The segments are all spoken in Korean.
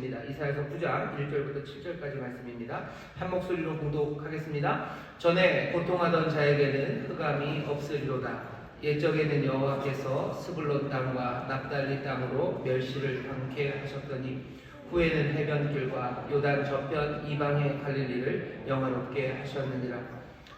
이사야서 9장 1절부터 7절까지 말씀입니다. 한 목소리로 봉독하겠습니다. 전에 고통하던 자에게는 흑암이 없으리로다. 옛적에는 여호와께서 스불론 땅과 납달리 땅으로 멸시를 당케 하셨더니 후에는 해변길과 요단 저편 이방의 갈릴리를 영화롭게 하셨느니라.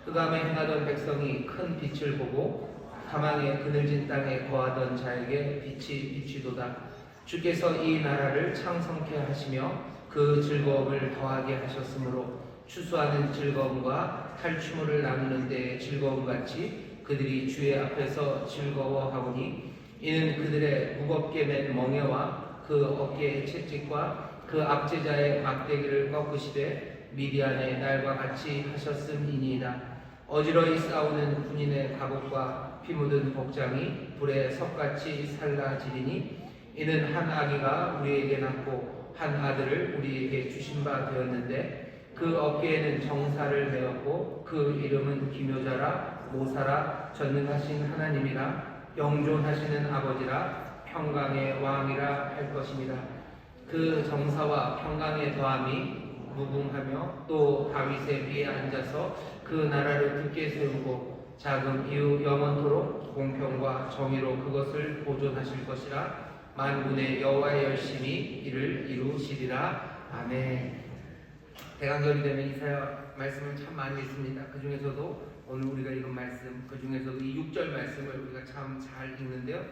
흑암에 행하던 백성이 큰 빛을 보고 사망의 그늘진 땅에 거하던 자에게 빛이 비치도다. 주께서 이 나라를 창성케 하시며 그 즐거움을 더하게 하셨으므로 추수하는 즐거움과 탈취물을 나누는 데의 즐거움같이 그들이 주의 앞에서 즐거워하오니 이는 그들의 무겁게 맨 멍에와 그 어깨의 채찍과 그 압제자의 막대기를 꺾으시되 미디안의 날과 같이 하셨음이니이다. 어지러이 싸우는 군인의 갑옷과 피 묻은 복장이 불에 석같이 살라지리니 이는 한 아기가 우리에게 낳고 한 아들을 우리에게 주신 바 되었는데 그 어깨에는 정사를 메었고 그 이름은 기묘자라 모사라 전능하신 하나님이라 영존하시는 아버지라 평강의 왕이라 할 것입니다. 그 정사와 평강의 더함이 무궁하며 또 다윗의 위에 앉아서 그 나라를 굳게 세우고 자금 이후 영원토록 공평과 정의로 그것을 보존하실 것이라. 만군의 여호와의 열심히 이를 이루시리라. 아멘. 대강절이 되면 이사야 말씀을 참 많이 읽습니다. 그 중에서도 오늘 우리가 읽은 말씀, 그 중에서도 이 6절 말씀을 우리가 참 잘 읽는데요.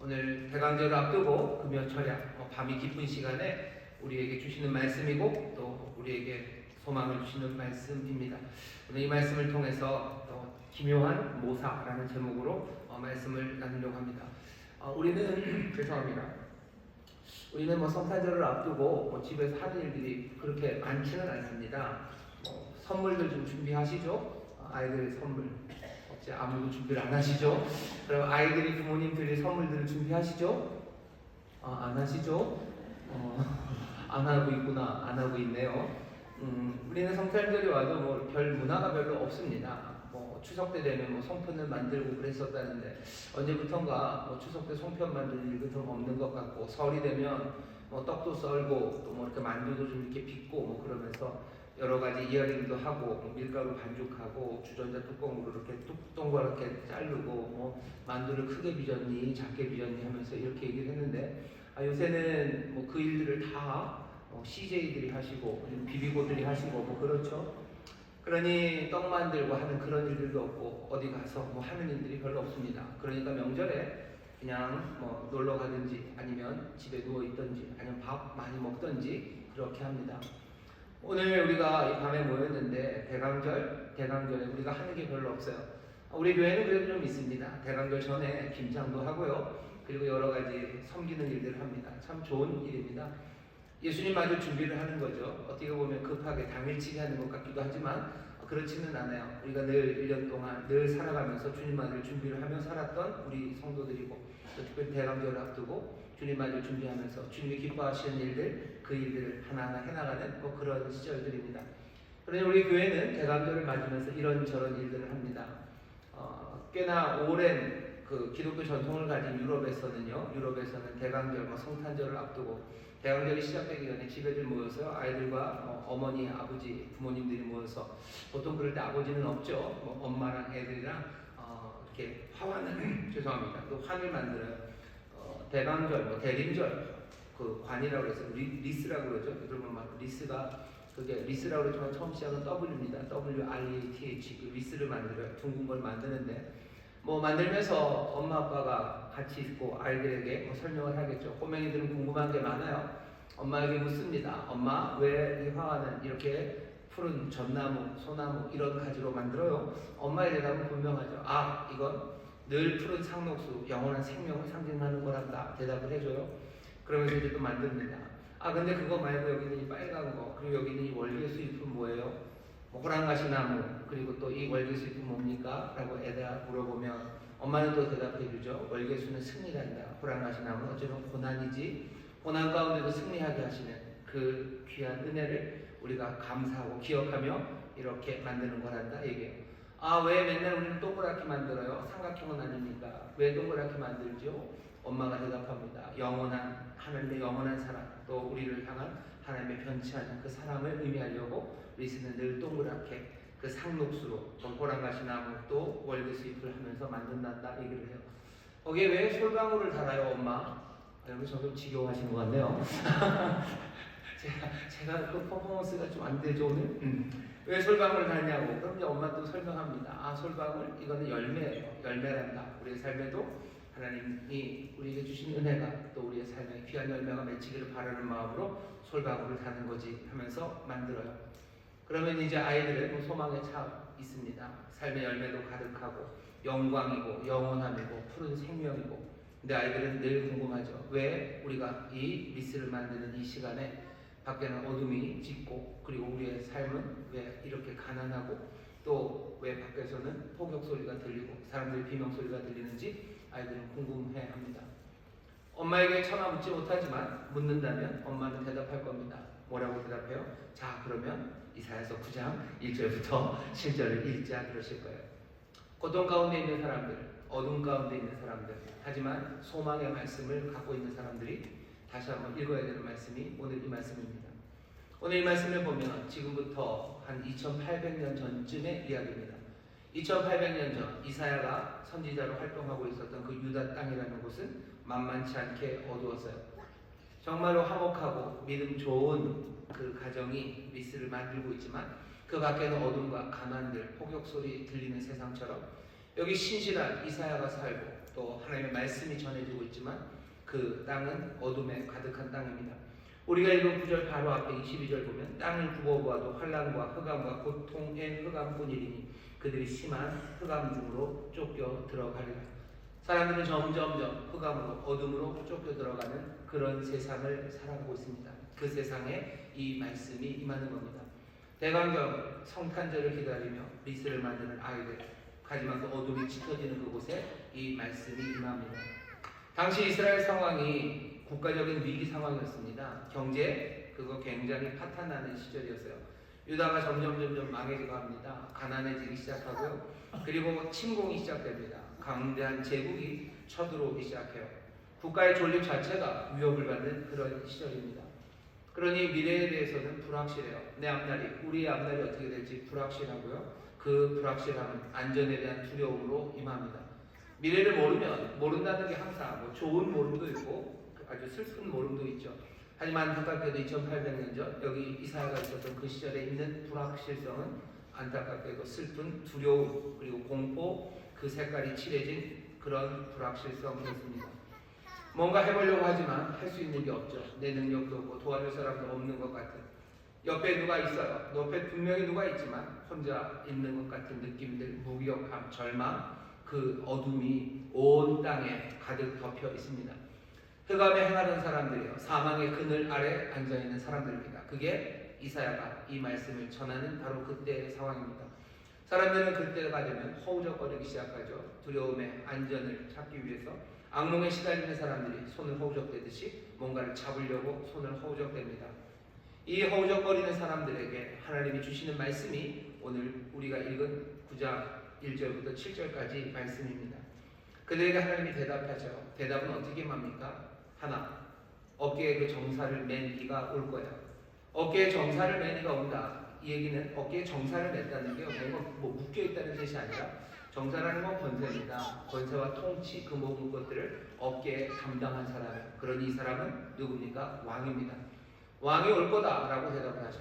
오늘 대강절을 앞두고 금요철야 밤이 깊은 시간에 우리에게 주시는 말씀이고 또 우리에게 소망을 주시는 말씀입니다. 오늘 이 말씀을 통해서 또 기묘한 모사라는 제목으로 말씀을 나누려고 합니다. 우리는 죄송합니다. 우리는 성탄절을 앞두고 집에서 하는 일들이 그렇게 많지는 않습니다. 선물들 좀 준비하시죠? 아이들 선물. 어째 아무도 준비를 안 하시죠? 그럼 아이들이 부모님들이 선물들을 준비하시죠? 안 하시죠? 안 하고 있구나. 안 하고 있네요. 우리는 성탄절이 와도 별 문화가 별로 없습니다. 추석 때 되면 송편을 만들고 그랬었다는데 언제부턴가 추석 때 송편 만드는 일도 좀 없는 것 같고 설이 되면 떡도 썰고 또 이렇게 만두도 좀 이렇게 빚고 그러면서 여러 가지 이어링도 하고 밀가루 반죽하고 주전자 뚜껑으로 이렇게 동그랗게 자르고 만두를 크게 빚었니 작게 빚었니 하면서 이렇게 얘기를 했는데 요새는 그 일들을 다 CJ들이 하시고 비비고들이 하시고 그렇죠. 그러니 떡 만들고 하는 그런 일들도 없고 어디 가서 하는 일들이 별로 없습니다. 그러니까 명절에 그냥 놀러 가든지 아니면 집에 누워 있든지 아니면 밥 많이 먹든지 그렇게 합니다. 오늘 우리가 이 밤에 모였는데 대강절에 우리가 하는 게 별로 없어요. 우리 교회는 그래도 좀 있습니다. 대강절 전에 김장도 하고요. 그리고 여러 가지 섬기는 일들을 합니다. 참 좋은 일입니다. 예수님 맞을 준비를 하는 거죠. 어떻게 보면 급하게 당일치기 하는 것 같기도 하지만 그렇지는 않아요. 우리가 늘 1년 동안 늘 살아가면서 주님 맞을 준비를 하며 살았던 우리 성도들이고 특별히 대강절을 앞두고 주님 맞을 준비하면서 주님이 기뻐하시는 일들 그 일들을 하나하나 해나가는 그런 시절들입니다. 그러니 우리 교회는 대강절을 맞으면서 이런저런 일들을 합니다. 꽤나 오랜 기독교 전통을 가진 유럽에서는 대강절, 성탄절을 앞두고 대강절이 시작되기 전에 집에들 모여서 아이들과 어머니, 아버지, 부모님들이 모여서 보통 그럴 때 아버지는 없죠. 엄마랑 애들이랑 이렇게 죄송합니다. 또 환을 만들어요. 대강절, 대림절, 관이라고 해서 리스라고 그러죠. 여러분 리스가 그게 리스라고 그러지만 처음 시작은 W입니다. WRATH 리스를 만들어요. 둥근 걸 만드는데 만들면서 엄마 아빠가 같이 있고 아이들에게 설명을 하겠죠. 꼬맹이들은 궁금한 게 많아요. 엄마에게 묻습니다. 엄마, 왜 이 화환은 이렇게 푸른 전나무, 소나무 이런 가지로 만들어요? 엄마의 대답은 분명하죠. 이건 늘 푸른 상록수, 영원한 생명을 상징하는 거란다. 대답을 해줘요. 그러면서 이제 또 만듭니다. 근데 그거 말고 여기는 이 빨간 거, 그리고 여기는 이 월계수잎은 뭐예요? 호랑가시 나무, 그리고 또 이 월계수잎은 뭡니까? 라고 애가 물어보면 엄마는 또 대답해 주죠. 월계수는 승리란다. 호랑가시 나무는 어쩌면 고난이지. 고난 가운데도 승리하게 하시는 그 귀한 은혜를 우리가 감사하고 기억하며 이렇게 만드는 거란다. 얘기해요. 왜 맨날 우리는 동그랗게 만들어요? 삼각형은 아닙니까? 왜 동그랗게 만들죠? 엄마가 대답합니다. 영원한 하나님의 영원한 사랑, 또 우리를 향한 하나님의 변치 않는 그 사랑을 의미하려고 리스는 늘 동그랗게 그 상록수로 보라가시 나무 또 월드스잎을 하면서 만든단다 얘기를 해요. 거기에 왜 솔방울을 달아요, 엄마? 여러분 점점 지겨워하시는 것 같네요. 제가 그 퍼포먼스가 좀 안 되죠 오늘? 왜 솔방울을 달냐고. 그럼 이제 엄마 또 설명합니다. 아, 솔방울 이거는 열매예요. 열매란다. 우리의 삶에도 하나님이 우리에게 주신 은혜가 또 우리의 삶에 귀한 열매가 맺히기를 바라는 마음으로 솔방울을 다는 거지 하면서 만들어요. 그러면 이제 아이들의 소망에 차 있습니다. 삶의 열매도 가득하고 영광이고 영원함이고 푸른 생명이고. 근데 아이들은 늘 궁금하죠. 왜 우리가 이 리스를 만드는 이 시간에 밖에는 어둠이 짙고 그리고 우리의 삶은 왜 이렇게 가난하고 또 왜 밖에서는 폭격 소리가 들리고 사람들의 비명 소리가 들리는지 아이들은 궁금해합니다. 엄마에게 차마 묻지 못하지만 묻는다면 엄마는 대답할 겁니다. 뭐라고 대답해요? 자, 그러면 이사야서 9장 1절부터 7절을 읽자 그러실 거예요. 고통 가운데 있는 사람들, 어둠 가운데 있는 사람들, 하지만 소망의 말씀을 갖고 있는 사람들이 다시 한번 읽어야 되는 말씀이 오늘 이 말씀입니다. 오늘 이 말씀을 보면 지금부터 한 2800년 전쯤의 이야기입니다. 2800년 전 이사야가 선지자로 활동하고 있었던 그 유다 땅이라는 곳은 만만치 않게 어두웠어요. 정말로 화목하고 믿음 좋은 그 가정이 리스를 만들고 있지만 그 밖에는 어둠과 가난들, 폭격 소리 들리는 세상처럼 여기 신실한 이사야가 살고 또 하나님의 말씀이 전해지고 있지만 그 땅은 어둠에 가득한 땅입니다. 우리가 읽은 9절 바로 앞에 22절 보면 땅을 굽어보아도 환난과 흑암과 고통의 흑암뿐이리니 그들이 심한 흑암 중으로 쫓겨 들어가리라. 사람들은 점점점 흑암으로 어둠으로 쫓겨 들어가는 그런 세상을 살아가고 있습니다. 그 세상에 이 말씀이 임하는 겁니다. 대관경 성탄절을 기다리며 리스를 만드는 아이들, 하지만 그 어둠이 짙어지는 그곳에 이 말씀이 임합니다. 당시 이스라엘 상황이 국가적인 위기 상황이었습니다. 경제 그거 굉장히 파탄나는 시절이었어요. 유다가 점점 망해지고 합니다. 가난해지기 시작하고요. 그리고 침공이 시작됩니다. 강대한 제국이 쳐들어오기 시작해요. 국가의 존립 자체가 위협을 받는 그런 시절입니다. 그러니 미래에 대해서는 불확실해요. 내 앞날이, 우리의 앞날이 어떻게 될지 불확실하고요. 그 불확실함은 안전에 대한 두려움으로 임합니다. 미래를 모르면 모른다는 게 항상 뭐 좋은 모름도 있고 아주 슬픈 모름도 있죠. 하지만 안타깝게도 2800년 전 여기 이사야가 있었던 그 시절에 있는 불확실성은 안타깝게도 슬픈 두려움 그리고 공포 그 색깔이 칠해진 그런 불확실성이었습니다. 뭔가 해보려고 하지만 할 수 있는 게 없죠. 내 능력도 없고 도와줄 사람도 없는 것 같은. 옆에 누가 있어요. 옆에 분명히 누가 있지만 혼자 있는 것 같은 느낌들, 무기력함, 절망, 그 어둠이 온 땅에 가득 덮여 있습니다. 흑암에 행하던 사람들이요. 사망의 그늘 아래 앉아있는 사람들입니다. 그게 이사야가 이 말씀을 전하는 바로 그때의 상황입니다. 사람들은 그때가 되면 허우적거리기 시작하죠. 두려움의 안전을 찾기 위해서 악몽에 시달리는 사람들이 손을 허우적대듯이 뭔가를 잡으려고 손을 허우적댑니다. 이 허우적거리는 사람들에게 하나님이 주시는 말씀이 오늘 우리가 읽은 9장 1절부터 7절까지 말씀입니다. 그들에게 하나님이 대답하죠. 대답은 어떻게 합니까? 하나, 어깨에 그 정사를 맨 이가 올 거야. 어깨에 정사를 맨 이가 온다. 이 얘기는 어깨에 정사를 맸다는 게 뭔가 묶여있다는 뜻이 아니라 정사라는 건 권세입니다. 권세와 통치 그 모든 것들을 어깨에 감당한 사람. 그러니 이 사람은 누굽니까? 왕입니다. 왕이 올 거다라고 대답을 하셔.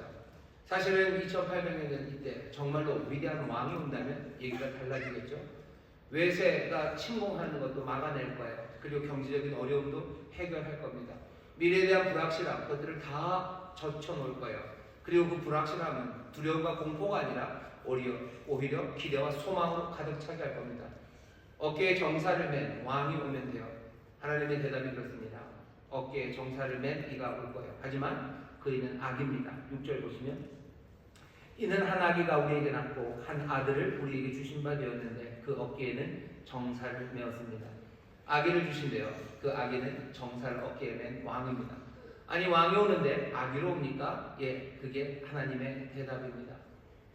사실은 2800년 전 이때 정말로 위대한 왕이 온다면 얘기가 달라지겠죠. 외세가 침공하는 것도 막아낼 거예요. 그리고 경제적인 어려움도 해결할 겁니다. 미래에 대한 불확실함, 그것들을 다 젖혀놓을 거예요. 그리고 그 불확실함은 두려움과 공포가 아니라 오히려 기대와 소망으로 가득 차게 할 겁니다. 어깨에 정사를 맨 왕이 오면 돼요. 하나님의 대답이 그렇습니다. 어깨에 정사를 맨 이가 올 거예요. 하지만 그이는 악입니다. 6절 보시면 이는 한 아기가 우리에게 낳고 한 아들을 우리에게 주신 바 되었는데 그 어깨에는 정사를 메었습니다. 아기를 주신대요. 그 아기는 정사를 어깨에 맨 왕입니다. 아니 왕이 오는데 아기로 옵니까? 예, 그게 하나님의 대답입니다.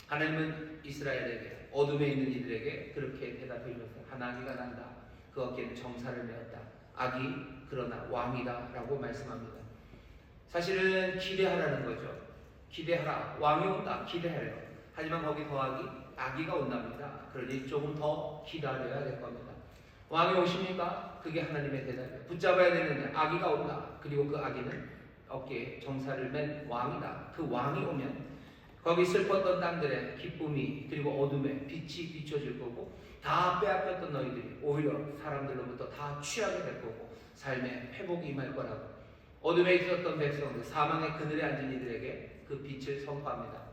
하나님은 이스라엘에게 어둠에 있는 이들에게 그렇게 대답해 주셨어요. 한 아기가 난다. 그 어깨에는 정사를 메었다. 악이 그러나 왕이다라고 말씀합니다. 사실은 기대하라는 거죠. 기대하라. 왕이 온다. 기대하래요. 하지만 거기 더하기 악이가 온답니다. 그러니 조금 더 기다려야 될 겁니다. 왕이 오십니까? 그게 하나님의 대답이에요. 붙잡아야 되는데 악이가 온다. 그리고 그 악이는 어깨에 정사를 맨 왕이다. 그 왕이 오면 거기 슬펐던 땅들의 기쁨이 그리고 어둠에 빛이 비춰질 거고 다 빼앗겼던 너희들이 오히려 사람들로부터 다 취하게 될 거고 삶의 회복이 임할 거라고 어둠에 있었던 백성들 사망의 그늘에 앉은 이들에게 그 빛을 선포합니다.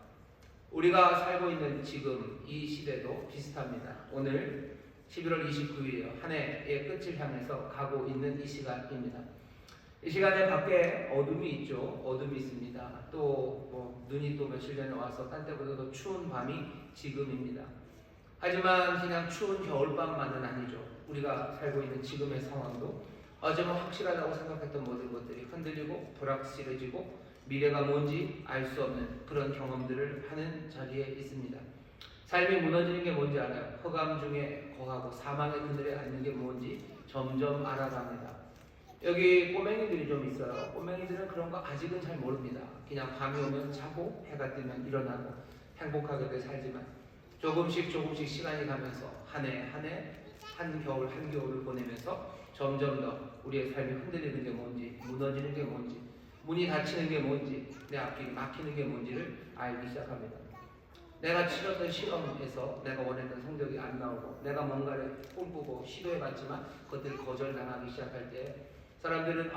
우리가 살고 있는 지금 이 시대도 비슷합니다. 오늘 11월 29일이에요. 한 해의 끝을 향해서 가고 있는 이 시간입니다. 이 시간에 밖에 어둠이 있죠. 어둠이 있습니다. 또 눈이 또 며칠 전에 와서 딴 때보다 더 추운 밤이 지금입니다. 하지만 그냥 추운 겨울밤만은 아니죠. 우리가 살고 있는 지금의 상황도 어제만 확실하다고 생각했던 모든 것들이 흔들리고 불확실해지고 미래가 뭔지 알 수 없는 그런 경험들을 하는 자리에 있습니다. 삶이 무너지는 게 뭔지 알아요. 흑암 중에 거하고 사망의 그늘에 앉는 게 뭔지 점점 알아갑니다. 여기 꼬맹이들이 좀 있어요. 꼬맹이들은 그런 거 아직은 잘 모릅니다. 그냥 밤이 오면 자고 해가 뜨면 일어나고 행복하게 살지만 조금씩 시간이 가면서 한 해 한겨울 한겨울을 보내면서 점점 더 우리의 삶이 흔들리는 게 뭔지 무너지는 게 뭔지 문이 닫히는 게 뭔지 내 앞길이 막히는 게 뭔지를 알기 시작합니다. 내가 치렀던 실험에서 내가 원했던 성적이 안 나오고 내가 뭔가를 꿈꾸고 시도해봤지만 그것들이 거절당하기 시작할 때 사람들은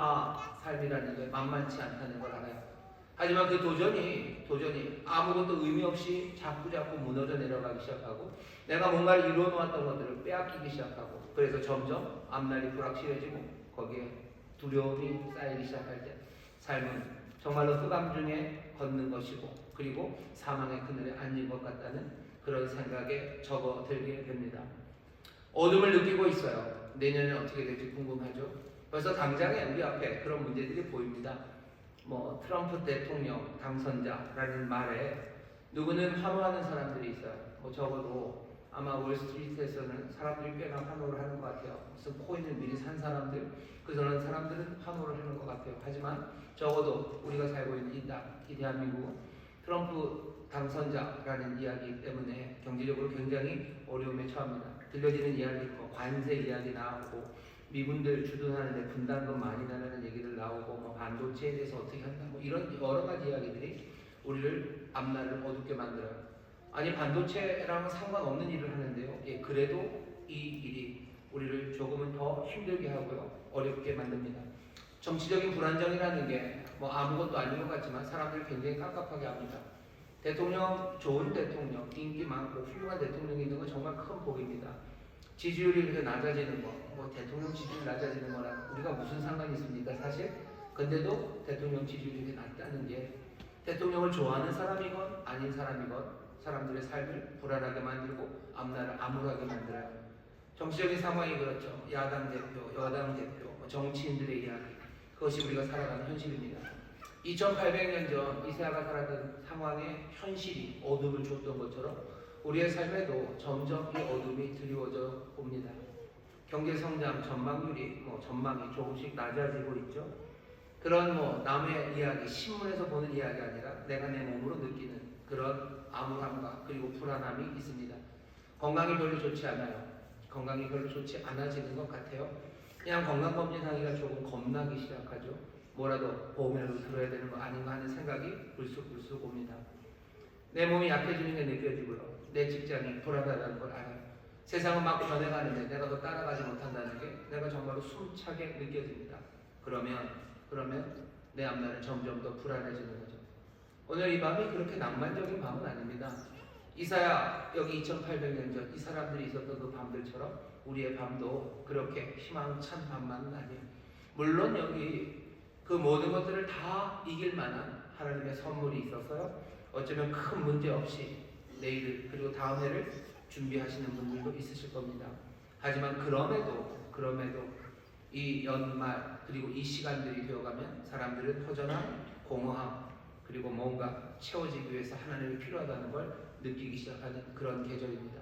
삶이라는 게 만만치 않다는 걸 알아요. 하지만 그 도전이 아무것도 의미 없이 자꾸 무너져 내려가기 시작하고 내가 뭔가를 이루어 놓았던 것들을 빼앗기기 시작하고 그래서 점점 앞날이 불확실해지고 거기에 두려움이 쌓이기 시작할 때 삶은 정말로 흑암 중에 걷는 것이고 그리고 사망의 그늘에 앉은 것 같다는 그런 생각에 접어들게 됩니다. 어둠을 느끼고 있어요. 내년에 어떻게 될지 궁금하죠. 벌써 당장에 우리 앞에 그런 문제들이 보입니다. 트럼프 대통령 당선자라는 말에 누구는 환호하는 사람들이 있어요. 적어도 아마 월스트리트에서는 사람들이 꽤나 환호를 하는 것 같아요. 무슨 코인을 미리 산 사람들, 그런 사람들은 환호를 하는 것 같아요. 하지만 적어도 우리가 살고 있는 이 대한민국은 트럼프 당선자라는 이야기 때문에 경제적으로 굉장히 어려움에 처합니다. 들려지는 이야기, 관세 이야기 나오고 미군들 주둔하는데 분담금 많이 나라는 얘기들 나오고 반도체에 대해서 어떻게 한다 이런 여러 가지 이야기들이 우리를 앞날을 어둡게 만들어요. 아니 반도체랑 상관없는 일을 하는데요. 그래도 이 일이 우리를 조금은 더 힘들게 하고요. 어렵게 만듭니다. 정치적인 불안정이라는 게 아무것도 아닌 것 같지만 사람들을 굉장히 깝깝하게 합니다. 대통령, 좋은 대통령, 인기 많고 훌륭한 대통령이 있는 건 정말 큰 복입니다. 지지율이 이렇게 낮아지는 거, 대통령 지지율 낮아지는 거랑 우리가 무슨 상관이 있습니까, 사실? 근데도 대통령 지지율이 이렇게 낮다는 게 대통령을 좋아하는 사람이건 아닌 사람이건 사람들의 삶을 불안하게 만들고 앞날을 암울하게 만들어요. 정치적인 상황이 그렇죠. 야당 대표, 여당 대표, 정치인들의 이야기, 그것이 우리가 살아가는 현실입니다. 2800년 전 이사야가 살았던 상황의 현실이 어둠을 줬던 것처럼 우리의 삶에도 점점 이 어둠이 드리워져 옵니다. 경제 성장 전망률이 전망이 조금씩 낮아지고 있죠. 그런 남의 이야기, 신문에서 보는 이야기 아니라 내가 내 몸으로 느끼는 그런 암울함과 그리고 불안함이 있습니다. 건강이 별로 좋지 않아요. 건강이 별로 좋지 않아지는 것 같아요. 그냥 건강검진하기가 조금 겁나기 시작하죠. 뭐라도 보험이라도 들어야 되는 거 아닌가 하는 생각이 불쑥 옵니다. 내 몸이 약해지는 게 느껴지고요. 내 직장이 불안하다는 걸 알아요. 세상은 막 변해가는데 내가 더 따라가지 못한다는 게 내가 정말로 숨차게 느껴집니다. 그러면 내 앞날은 점점 더 불안해지는 거죠. 오늘 이 밤이 그렇게 낭만적인 밤은 아닙니다. 이사야 여기 2800년 전 이 사람들이 있었던 그 밤들처럼 우리의 밤도 그렇게 희망찬 밤만은 아니에요. 물론 여기 그 모든 것들을 다 이길 만한 하나님의 선물이 있어서요. 어쩌면 큰 문제 없이 내일을 그리고 다음 해를 준비하시는 분들도 있으실 겁니다. 하지만 그럼에도 이 연말 그리고 이 시간들이 되어가면 사람들은 허전함, 공허함 그리고 뭔가 채워지기 위해서 하나님이 필요하다는 걸 느끼기 시작하는 그런 계절입니다.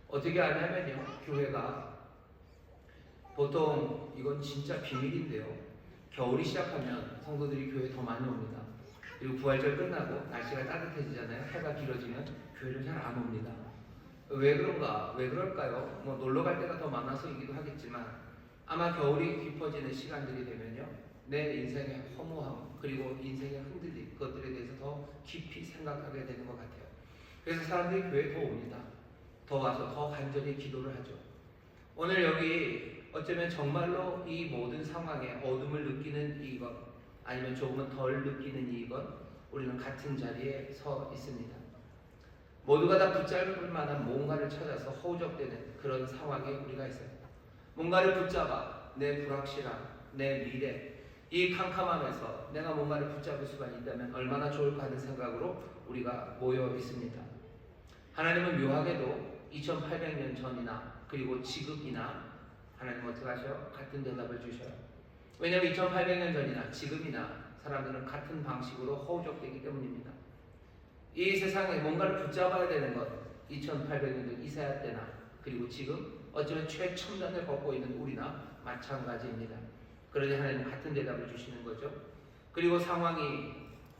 어떻게 하냐면요. 교회가 보통 이건 진짜 비밀인데요. 겨울이 시작하면 성도들이 교회에 더 많이 옵니다. 그리고 부활절 끝나고 날씨가 따뜻해지잖아요. 해가 길어지면 교회를 잘 안 옵니다. 왜 그런가? 왜 그럴까요? 뭐 놀러 갈 때가 더 많아서이기도 하겠지만 아마 겨울이 깊어지는 시간들이 되면요, 내 인생의 허무함 그리고 인생의 흔들림 그것들에 대해서 더 깊이 생각하게 되는 것 같아요. 그래서 사람들이 교회에 더 옵니다. 더 와서 더 간절히 기도를 하죠. 오늘 여기 어쩌면 정말로 이 모든 상황에 어둠을 느끼는 이것 아니면 조금은 덜 느끼는 이것, 우리는 같은 자리에 서 있습니다. 모두가 다 붙잡을 만한 뭔가를 찾아서 허우적대는 그런 상황에 우리가 있어요. 뭔가를 붙잡아 내 불확실함, 내 미래, 이 캄캄함에서 내가 뭔가를 붙잡을 수가 있다면 얼마나 좋을까 하는 생각으로 우리가 모여 있습니다. 하나님은 묘하게도 2800년 전이나 그리고 지금이나 하나님 어떻게 하셔? 같은 대답을 주셔요. 왜냐하면 2800년 전이나 지금이나 사람들은 같은 방식으로 허우적대기 때문입니다. 이 세상에 뭔가를 붙잡아야 되는 것, 2800년도 이사야 때나 그리고 지금 어쩌면 최첨단을 걷고 있는 우리나 마찬가지입니다. 그러니 하나님은 같은 대답을 주시는 거죠. 그리고 상황이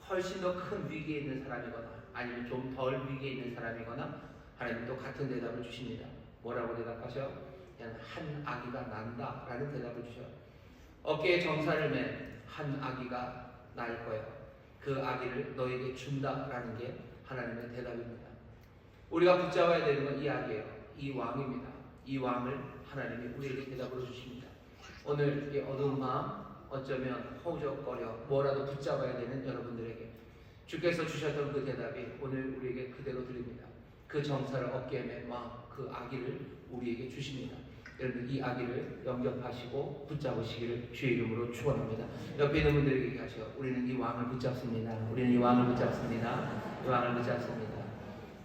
훨씬 더 큰 위기에 있는 사람이거나 아니면 좀 덜 위기에 있는 사람이거나 하나님은 또 같은 대답을 주십니다. 뭐라고 대답하셔? 그냥 한 아기가 난다 라는 대답을 주셔. 어깨에 정사를 맨 한 아기가 날 거예요. 그 아기를 너에게 준다라는 게 하나님의 대답입니다. 우리가 붙잡아야 되는 건 이 아기예요. 이 왕입니다. 이 왕을 하나님이 우리에게 대답으로 주십니다. 오늘 이 어두운 마음, 어쩌면 허우적거려 뭐라도 붙잡아야 되는 여러분들에게 주께서 주셨던 그 대답이 오늘 우리에게 그대로 드립니다. 그 정사를 어깨에 맨 왕, 그 아기를 우리에게 주십니다. 여러분 이 아기를 영접하시고 붙잡으시기를 주의 이름으로 축원합니다. 옆에 있는 분들에게 얘기하시오. 우리는 이 왕을 붙잡습니다. 우리는 이 왕을 붙잡습니다. 이 왕을 붙잡습니다.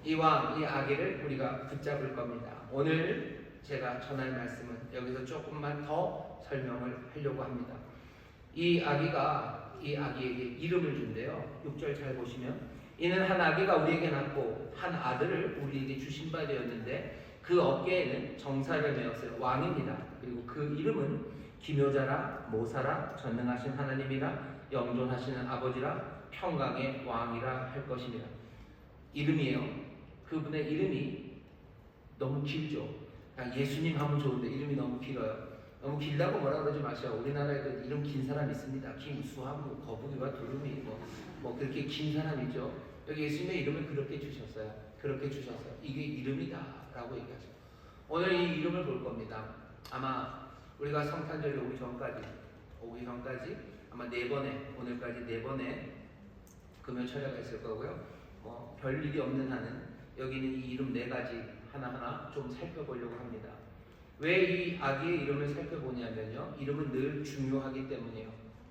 이 왕, 이 아기를 우리가 붙잡을 겁니다. 오늘 제가 전할 말씀은 여기서 조금만 더 설명을 하려고 합니다. 이 아기가 이 아기에게 이름을 준대요. 6절 잘 보시면 이는 한 아기가 우리에게 낳고 한 아들을 우리에게 주신 바 되었는데 그 어깨에는 정사를 메었어요. 왕입니다. 그리고 그 이름은 기묘자라 모사라 전능하신 하나님이라 영존하시는 아버지라 평강의 왕이라 할 것입니다. 이름이에요. 그분의 이름이 너무 길죠. 예수님 하면 좋은데 이름이 너무 길어요. 너무 길다고 뭐라 그러지 마셔. 우리나라에도 이름 긴 사람 있습니다. 김수하무, 거북이와 두루미 뭐 그렇게 긴 사람 있죠. 여기 예수님의 이름을 그렇게 주셨어요. 그렇게 주셨어요. 이게 이름이다 라고 얘기하죠. 오늘 이 이름을 볼 겁니다. 아마 우리가 성탄절에 오기 전까지 아마 4번에 오늘까지 4번의 금요 철야가 있을 거고요. 뭐 별일이 없는 한은 여기는 이 이름 4가지 하나하나 좀 살펴보려고 합니다. 왜 이 아기의 이름을 살펴보냐면요, 이름은 늘 중요하기 때문이에요.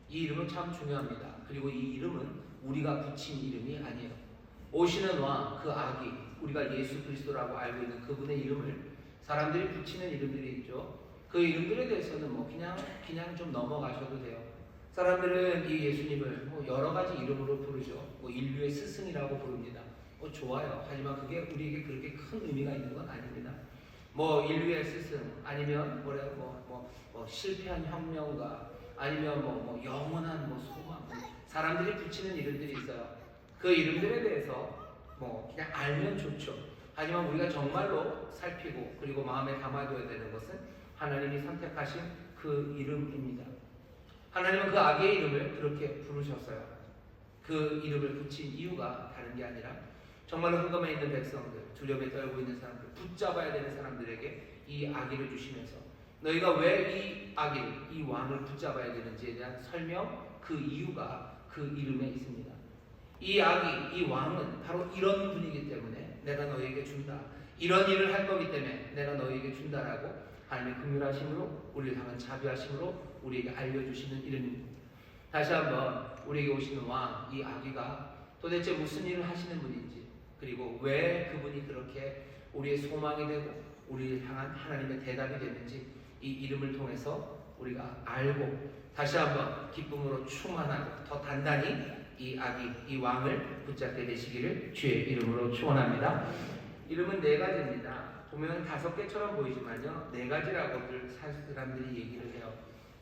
이 이름은 참 중요합니다. 그리고 이 이름은 우리가 붙인 이름이 아니에요. 오시는 왕, 그 아기, 우리가 예수 그리스도라고 알고 있는 그분의 이름을 사람들이 붙이는 이름들이 있죠. 그 이름들에 대해서는 뭐 그냥 좀 넘어가셔도 돼요. 사람들은 이 예수님을 뭐 여러 가지 이름으로 부르죠. 뭐 인류의 스승이라고 부릅니다. 좋아요. 하지만 그게 우리에게 그렇게 큰 의미가 있는 건 아닙니다. 뭐 인류의 스승, 아니면 실패한 혁명가, 아니면 뭐 영원한 소망, 사람들이 붙이는 이름들이 있어요. 그 이름들에 대해서 뭐 그냥 알면 좋죠. 하지만 우리가 정말로 살피고 그리고 마음에 담아둬야 되는 것은 하나님이 선택하신 그 이름입니다. 하나님은 그 아기의 이름을 그렇게 부르셨어요. 그 이름을 붙인 이유가 다른 게 아니라 정말로 흥금에 있는 백성들, 두려움에 떨고 있는 사람들, 붙잡아야 되는 사람들에게 이 아기를 주시면서 너희가 왜 이 아기를, 이 왕을 붙잡아야 되는지에 대한 설명, 그 이유가 그 이름에 있습니다. 이 아기, 이 왕은 바로 이런 분이기 때문에 내가 너희에게 준다. 이런 일을 할 거기 때문에 내가 너희에게 준다라고 하나님의 긍휼하심으로, 우리를 향한 자비하심으로 우리에게 알려주시는 이름입니다. 다시 한번 우리에게 오시는 왕, 이 아기가 도대체 무슨 일을 하시는 분인지, 그리고 왜 그분이 그렇게 우리의 소망이 되고 우리를 향한 하나님의 대답이 되는지 이 이름을 통해서 우리가 알고 다시 한번 기쁨으로 충만하고 더 단단히 이 아기, 이 왕을 붙잡게 되시기를 주의 이름으로 축원합니다. 이름은 네 가지입니다. 보면 5개처럼 보이지만요, 네 가지라고들 사람들이 얘기를 해요.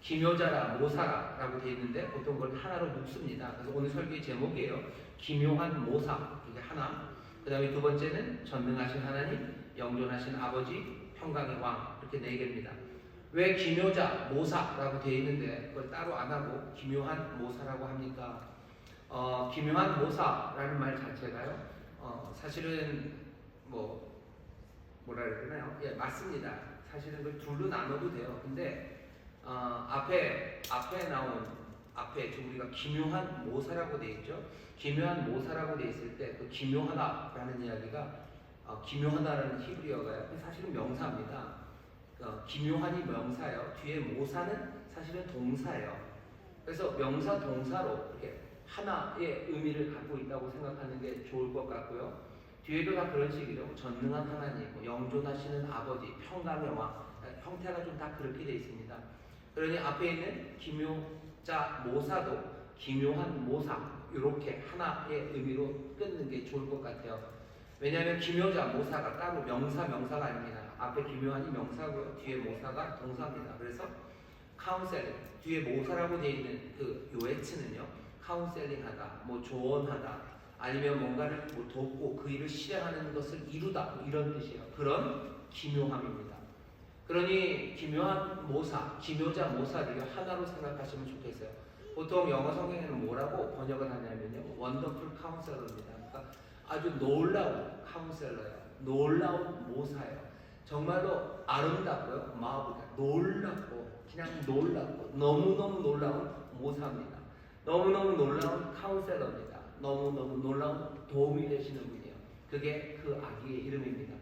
기묘자라, 모사라고 되어 있는데 보통 그걸 하나로 묶습니다. 그래서 오늘 설교의 제목이에요. 기묘한 모사, 이게 하나. 그 다음에 두 번째는 전능하신 하나님, 영존하신 아버지, 평강의 왕, 이렇게 네 개입니다. 왜 기묘자, 모사라고 되어 있는데 그걸 따로 안 하고 기묘한 모사라고 합니까? 기묘한 모사라는 말 자체가요, 사실은 뭐라 그래야 되나요? 예, 맞습니다. 사실은 그 둘로 나눠도 돼요. 근데 앞에 나온 앞에 지금 우리가 기묘한 모사라고 돼 있죠. 기묘한 모사라고 돼 있을 때 그 기묘하다라는 이야기가 기묘하다라는 히브리어가요, 사실은 명사입니다. 기묘한이 명사예요. 뒤에 모사는 사실은 동사예요. 그래서 명사 동사로 이렇게 하나의 의미를 갖고 있다고 생각하는 게 좋을 것 같고요. 뒤에도 다 그런 식이죠. 전능한 하나님, 영존하시는 아버지, 평강의 왕, 형태가 좀 다 그렇게 되어 있습니다. 그러니 앞에 있는 기묘자 모사도 기묘한 모사, 이렇게 하나의 의미로 끊는 게 좋을 것 같아요. 왜냐하면 기묘자 모사가 따로 명사가 아닙니다. 앞에 기묘한이 명사고요, 뒤에 모사가 동사입니다. 그래서 카운셀링, 뒤에 모사라고 되어 있는 그 요에츠는요, 카운셀링하다, 조언하다, 아니면 뭔가를 돕고 그 일을 실행하는 것을 이루다, 이런 뜻이에요. 그런 기묘함입니다. 그러니 기묘한 모사, 기묘자 모사를 하나로 생각하시면 좋겠어요. 보통 영어 성경에는 뭐라고 번역을 하냐면요, 원더풀 카운셀러입니다. 그러니까 아주 놀라운 카운셀러예요. 놀라운 모사예요. 정말로 아름답고요, 마법이다. 놀랍고, 그냥 놀랍고, 너무너무 놀라운 모사입니다. 너무너무 놀라운 카운셀러입니다. 너무너무 놀라운 도움이 되시는 분이에요. 그게 그 아기의 이름입니다.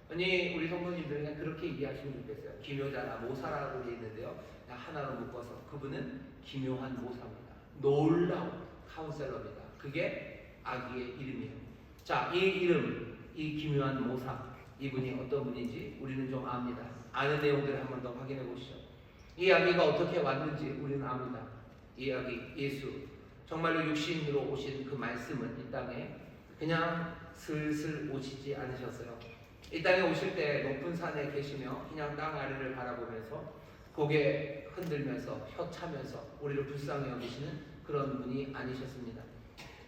아니, 우리 성도님들은 그냥 그렇게 이해하시면 좋겠어요. 기묘자나 모사라고 되어 있는데요, 그냥 하나로 묶어서 그분은 기묘한 모사입니다. 놀라운 카운셀러입니다. 그게 아기의 이름이에요. 자, 이 이름, 이 기묘한 모사, 이분이 어떤 분인지 우리는 좀 압니다. 아는 내용들을 한 번 더 확인해 보시죠. 이 아기가 어떻게 왔는지 우리는 압니다. 이 아기 예수, 정말로 육신으로 오신 그 말씀은 이 땅에 그냥 슬슬 오시지 않으셨어요. 이 땅에 오실 때 높은 산에 계시며 그냥 땅 아래를 바라보면서 고개 흔들면서 혀 차면서 우리를 불쌍히 여기시는 그런 분이 아니셨습니다.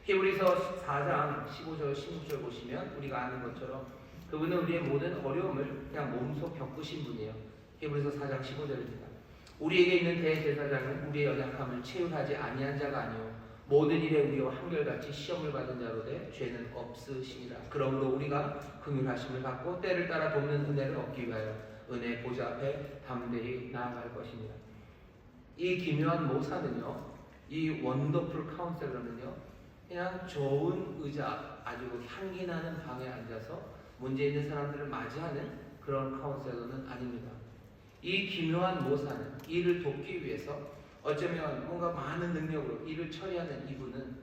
히브리서 4장 15절 16절 보시면 우리가 아는 것처럼 그분은 우리의 모든 어려움을 그냥 몸소 겪으신 분이에요. 히브리서 4장 15절입니다. 우리에게 있는 대제사장은 우리의 연약함을 체휼하지 아니한 자가 아니요 모든 일에 우리와 한결같이 시험을 받은 자로 돼 죄는 없으시니라. 그러므로 우리가 긍휼하심을 받고 때를 따라 돕는 은혜를 얻기 위하여 은혜 보좌 앞에 담대히 나아갈 것입니다. 이 기묘한 모사는요, 이 원더풀 카운셀러는요, 그냥 좋은 의자, 아주 향기 나는 방에 앉아서 문제 있는 사람들을 맞이하는 그런 카운셀러는 아닙니다. 이 기묘한 모사는 일을 돕기 위해서 어쩌면 뭔가 많은 능력으로 일을 처리하는 이분은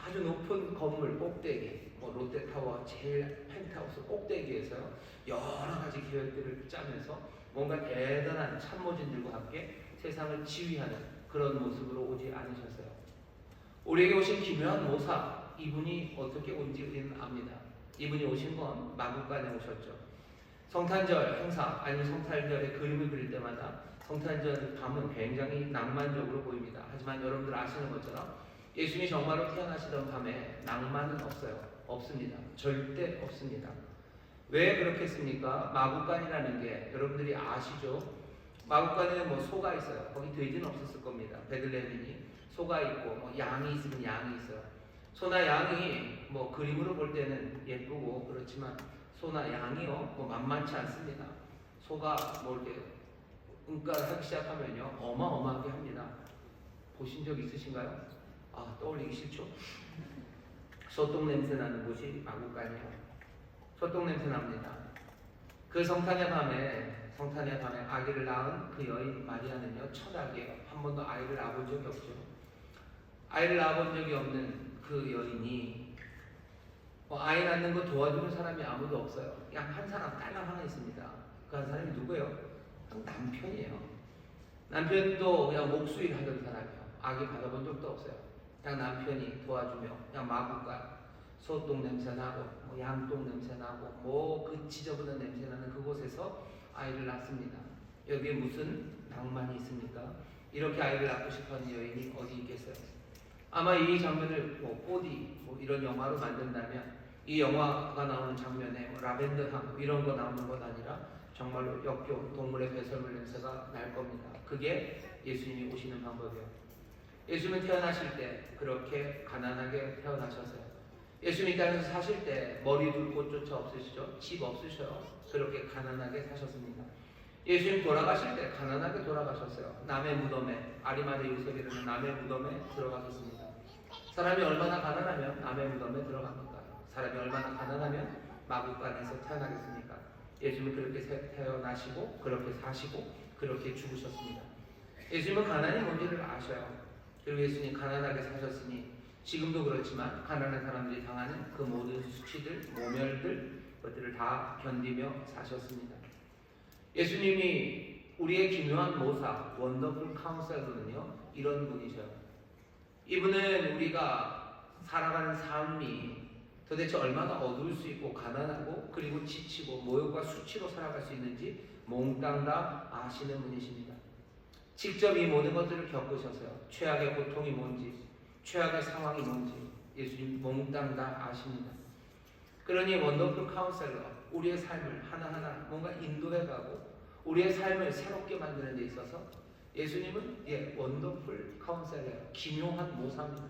아주 높은 건물 꼭대기, 롯데타워 제일 펜트하우스 꼭대기에서요, 여러 가지 계획들을 짜면서 뭔가 대단한 참모진들과 함께 세상을 지휘하는 그런 모습으로 오지 않으셨어요. 우리에게 오신 기묘한 모사, 이분이 어떻게 온지 우리는 압니다. 이분이 오신 건 마구간에 오셨죠. 성탄절 행사, 아니면 성탄절의 그림을 그릴 때마다 성탄절 밤은 굉장히 낭만적으로 보입니다. 하지만 여러분들 아시는 것처럼 예수님이 정말로 태어나시던 밤에 낭만은 없어요. 없습니다. 절대 없습니다. 왜 그렇겠습니까? 마구간이라는 게 여러분들이 아시죠? 마구간에는 소가 있어요. 거기 돼지는 없었을 겁니다. 베들레헴이니 소가 있고 양이 있으면 양이 있어요. 소나 양이 그림으로 볼 때는 예쁘고 그렇지만 소나 양이요 만만치 않습니다. 소가 이렇게 응가를 하기 시작하면요 어마어마하게 합니다. 보신 적 있으신가요? 떠올리기 싫죠? 소똥 냄새 나는 곳이 마구간이에요. 소똥 냄새 납니다. 그 성탄의 밤에 아기를 낳은 그 여인 마리아는요 천하게 한 번도 아이를 낳아본 적이 없죠. 아이를 낳아본 적이 없는 그 여인이 아이 낳는 거 도와주는 사람이 아무도 없어요. 그냥 한 사람, 딸랑 하나 있습니다. 그 한 사람이 누구예요? 남편이에요. 남편도 그냥 목수일 하던 사람이에요. 아기 받아본 적도 없어요. 그냥 남편이 도와주며 그냥 마구간 소똥 냄새 나고 뭐 양똥 냄새 나고 뭐 그 지저분한 냄새 나는 그곳에서 아이를 낳습니다. 여기에 무슨 낭만이 있습니까? 이렇게 아이를 낳고 싶어하는 여인이 어디 있겠어요? 아마 이 장면을 뭐 4D 뭐 이런 영화로 만든다면 이 영화가 나오는 장면에 뭐 라벤더 향 이런 거 나오는 것 아니라 정말로 역겨운 동물의 배설물 냄새가 날 겁니다. 그게 예수님이 오시는 방법이에요. 예수님은 태어나실 때 그렇게 가난하게 태어나셔서요. 예수님 이 땅에서 사실 때 머리 둘 곳조차 없으시죠? 집 없으셔요. 그렇게 가난하게 사셨습니다. 예수님 돌아가실 때 가난하게 돌아가셨어요. 남의 무덤에, 아리마대 요셉이라는 남의 무덤에 들어가셨습니다. 사람이 얼마나 가난하면 남의 무덤에 들어갑니까? 사람이 얼마나 가난하면 마구간에서 태어나겠습니까? 예수님은 그렇게 태어나시고 그렇게 사시고 그렇게 죽으셨습니다. 예수님은 가난이 뭔지를 아셔요. 그리고 예수님 가난하게 사셨으니 지금도 그렇지만 가난한 사람들이 당하는 그 모든 수치들, 모멸들 그것들을 다 견디며 사셨습니다. 예수님이 우리의 기묘한 모사, 원더풀 카운셀러는요 이런 분이셔요. 이분은 우리가 살아가는 삶이 도대체 얼마나 어두울 수 있고 가난하고 그리고 지치고 모욕과 수치로 살아갈 수 있는지 몽땅 다 아시는 분이십니다. 직접 이 모든 것들을 겪으셔서요. 최악의 고통이 뭔지, 최악의 상황이 뭔지 예수님 몽땅 다 아십니다. 그러니 원더풀 카운셀러, 우리의 삶을 하나하나 뭔가 인도해가고 우리의 삶을 새롭게 만드는 데 있어서 예수님은 원더풀 카운셀러예요. 기묘한 모사입니다.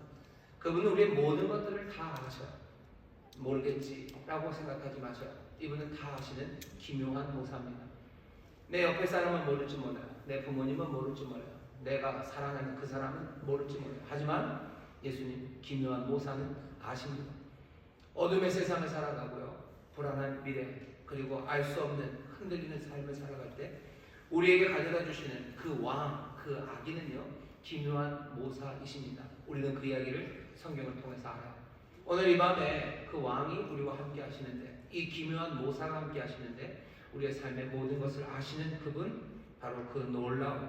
그분은 우리의 모든 것들을 다 아셔요. 모르겠지라고 생각하지 마셔요. 이분은 다 아시는 기묘한 모사입니다. 내 옆에 사람은 모를지 몰라요. 내 부모님은 모를지 몰라요. 내가 사랑하는 그 사람은 모를지 몰라요. 하지만 예수님 기묘한 모사는 아십니다. 어둠의 세상을 살아가고요. 불안한 미래 그리고 알 수 없는 흔들리는 삶을 살아갈 때 우리에게 가져다 주시는 그 왕, 그 아기는요. 기묘한 모사이십니다. 우리는 그 이야기를 성경을 통해서 알아요. 오늘 이 밤에 그 왕이 우리와 함께 하시는데 이 기묘한 모사가 함께 하시는데 우리의 삶의 모든 것을 아시는 그분 바로 그 놀라운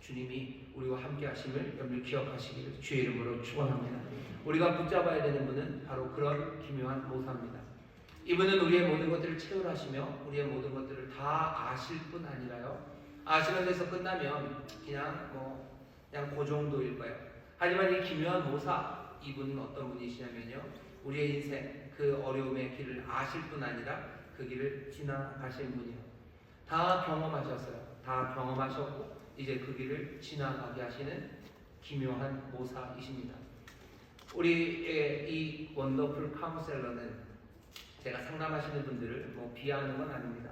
주님이 우리와 함께 하심을 여러분 기억하시기를 주의 이름으로 축원합니다. 우리가 붙잡아야 되는 분은 바로 그런 기묘한 모사입니다. 이분은 우리의 모든 것들을 체휼하시며 우리의 모든 것들을 다 아실 뿐 아니라요. 아시는 데서 끝나면 그냥 그 정도일 거예요. 하지만 이 기묘한 모사 이분은 어떤 분이시냐면요. 우리의 인생 그 어려움의 길을 아실 뿐 아니라 그 길을 지나가신 분이요. 다 경험하셨어요. 다 경험하셨고 이제 그 길을 지나가게 하시는 기묘한 모사이십니다. 우리의 이 원더풀 카운셀러는 제가 상담하시는 분들을 비하하는 건 아닙니다.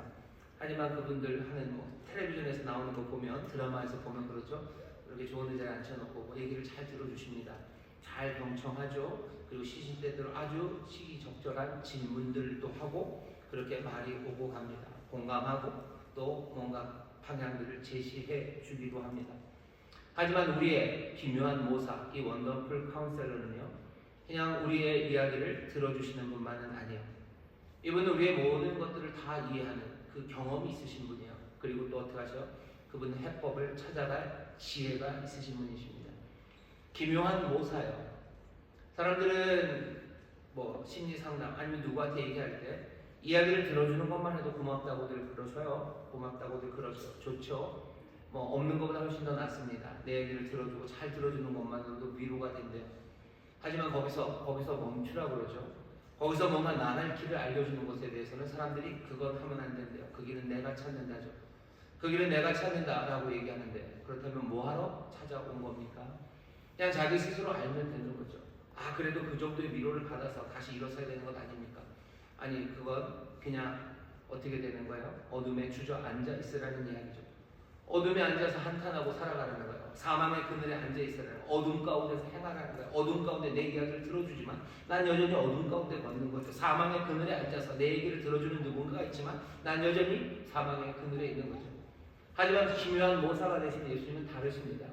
하지만 그분들 하는 텔레비전에서 나오는 거 보면 드라마에서 보면 그렇죠. 이렇게 좋은 의자에 앉혀놓고 얘기를 잘 들어주십니다. 잘 경청하죠. 그리고 시시때때로 아주 시기적절한 질문들도 하고 그렇게 말이 오고 갑니다. 공감하고 또 뭔가 방향들을 제시해 주기도 합니다. 하지만 우리의 기묘한 모사, 이 원더풀 카운셀러는요, 그냥 우리의 이야기를 들어주시는 분만은 아니에요. 이분은 우리의 모든 것들을 다 이해하는 그 경험이 있으신 분이에요. 그리고 또 어떻게 하셔? 그분은 해법을 찾아갈 지혜가 있으신 분이십니다. 기묘한 모사요. 사람들은 심리 상담 아니면 누구한테 얘기할 때 이야기를 들어주는 것만 해도 고맙다고들 그러셔요. 고맙다고들 그러셔요. 좋죠. 없는 것보다 훨씬 더 낫습니다. 내 얘기를 들어주고 잘 들어주는 것만으로도 위로가 된대요. 하지만 거기서 멈추라고 그러죠. 거기서 뭔가 나갈 길을 알려주는 것에 대해서는 사람들이 그건 하면 안 된대요. 그 길은 내가 찾는다죠. 그 길은 내가 찾는다라고 얘기하는데 그렇다면 뭐하러 찾아온 겁니까? 그냥 자기 스스로 알면 되는 거죠. 그래도 그 정도의 위로를 받아서 다시 일어서야 되는 것 아닙니까? 아니 그건 그냥 어떻게 되는 거예요? 어둠에 주저앉아 있으라는 이야기죠. 어둠에 앉아서 한탄하고 살아가는 거예요. 사망의 그늘에 앉아 있으라는 거예요. 어둠 가운데서 행하라는 거예요. 어둠 가운데 내 이야기를 들어주지만 난 여전히 어둠 가운데 걷는 거죠. 사망의 그늘에 앉아서 내 얘기를 들어주는 누군가가 있지만 난 여전히 사망의 그늘에 있는 거죠. 하지만 기묘한 모사가 되신 예수님은 다르십니다.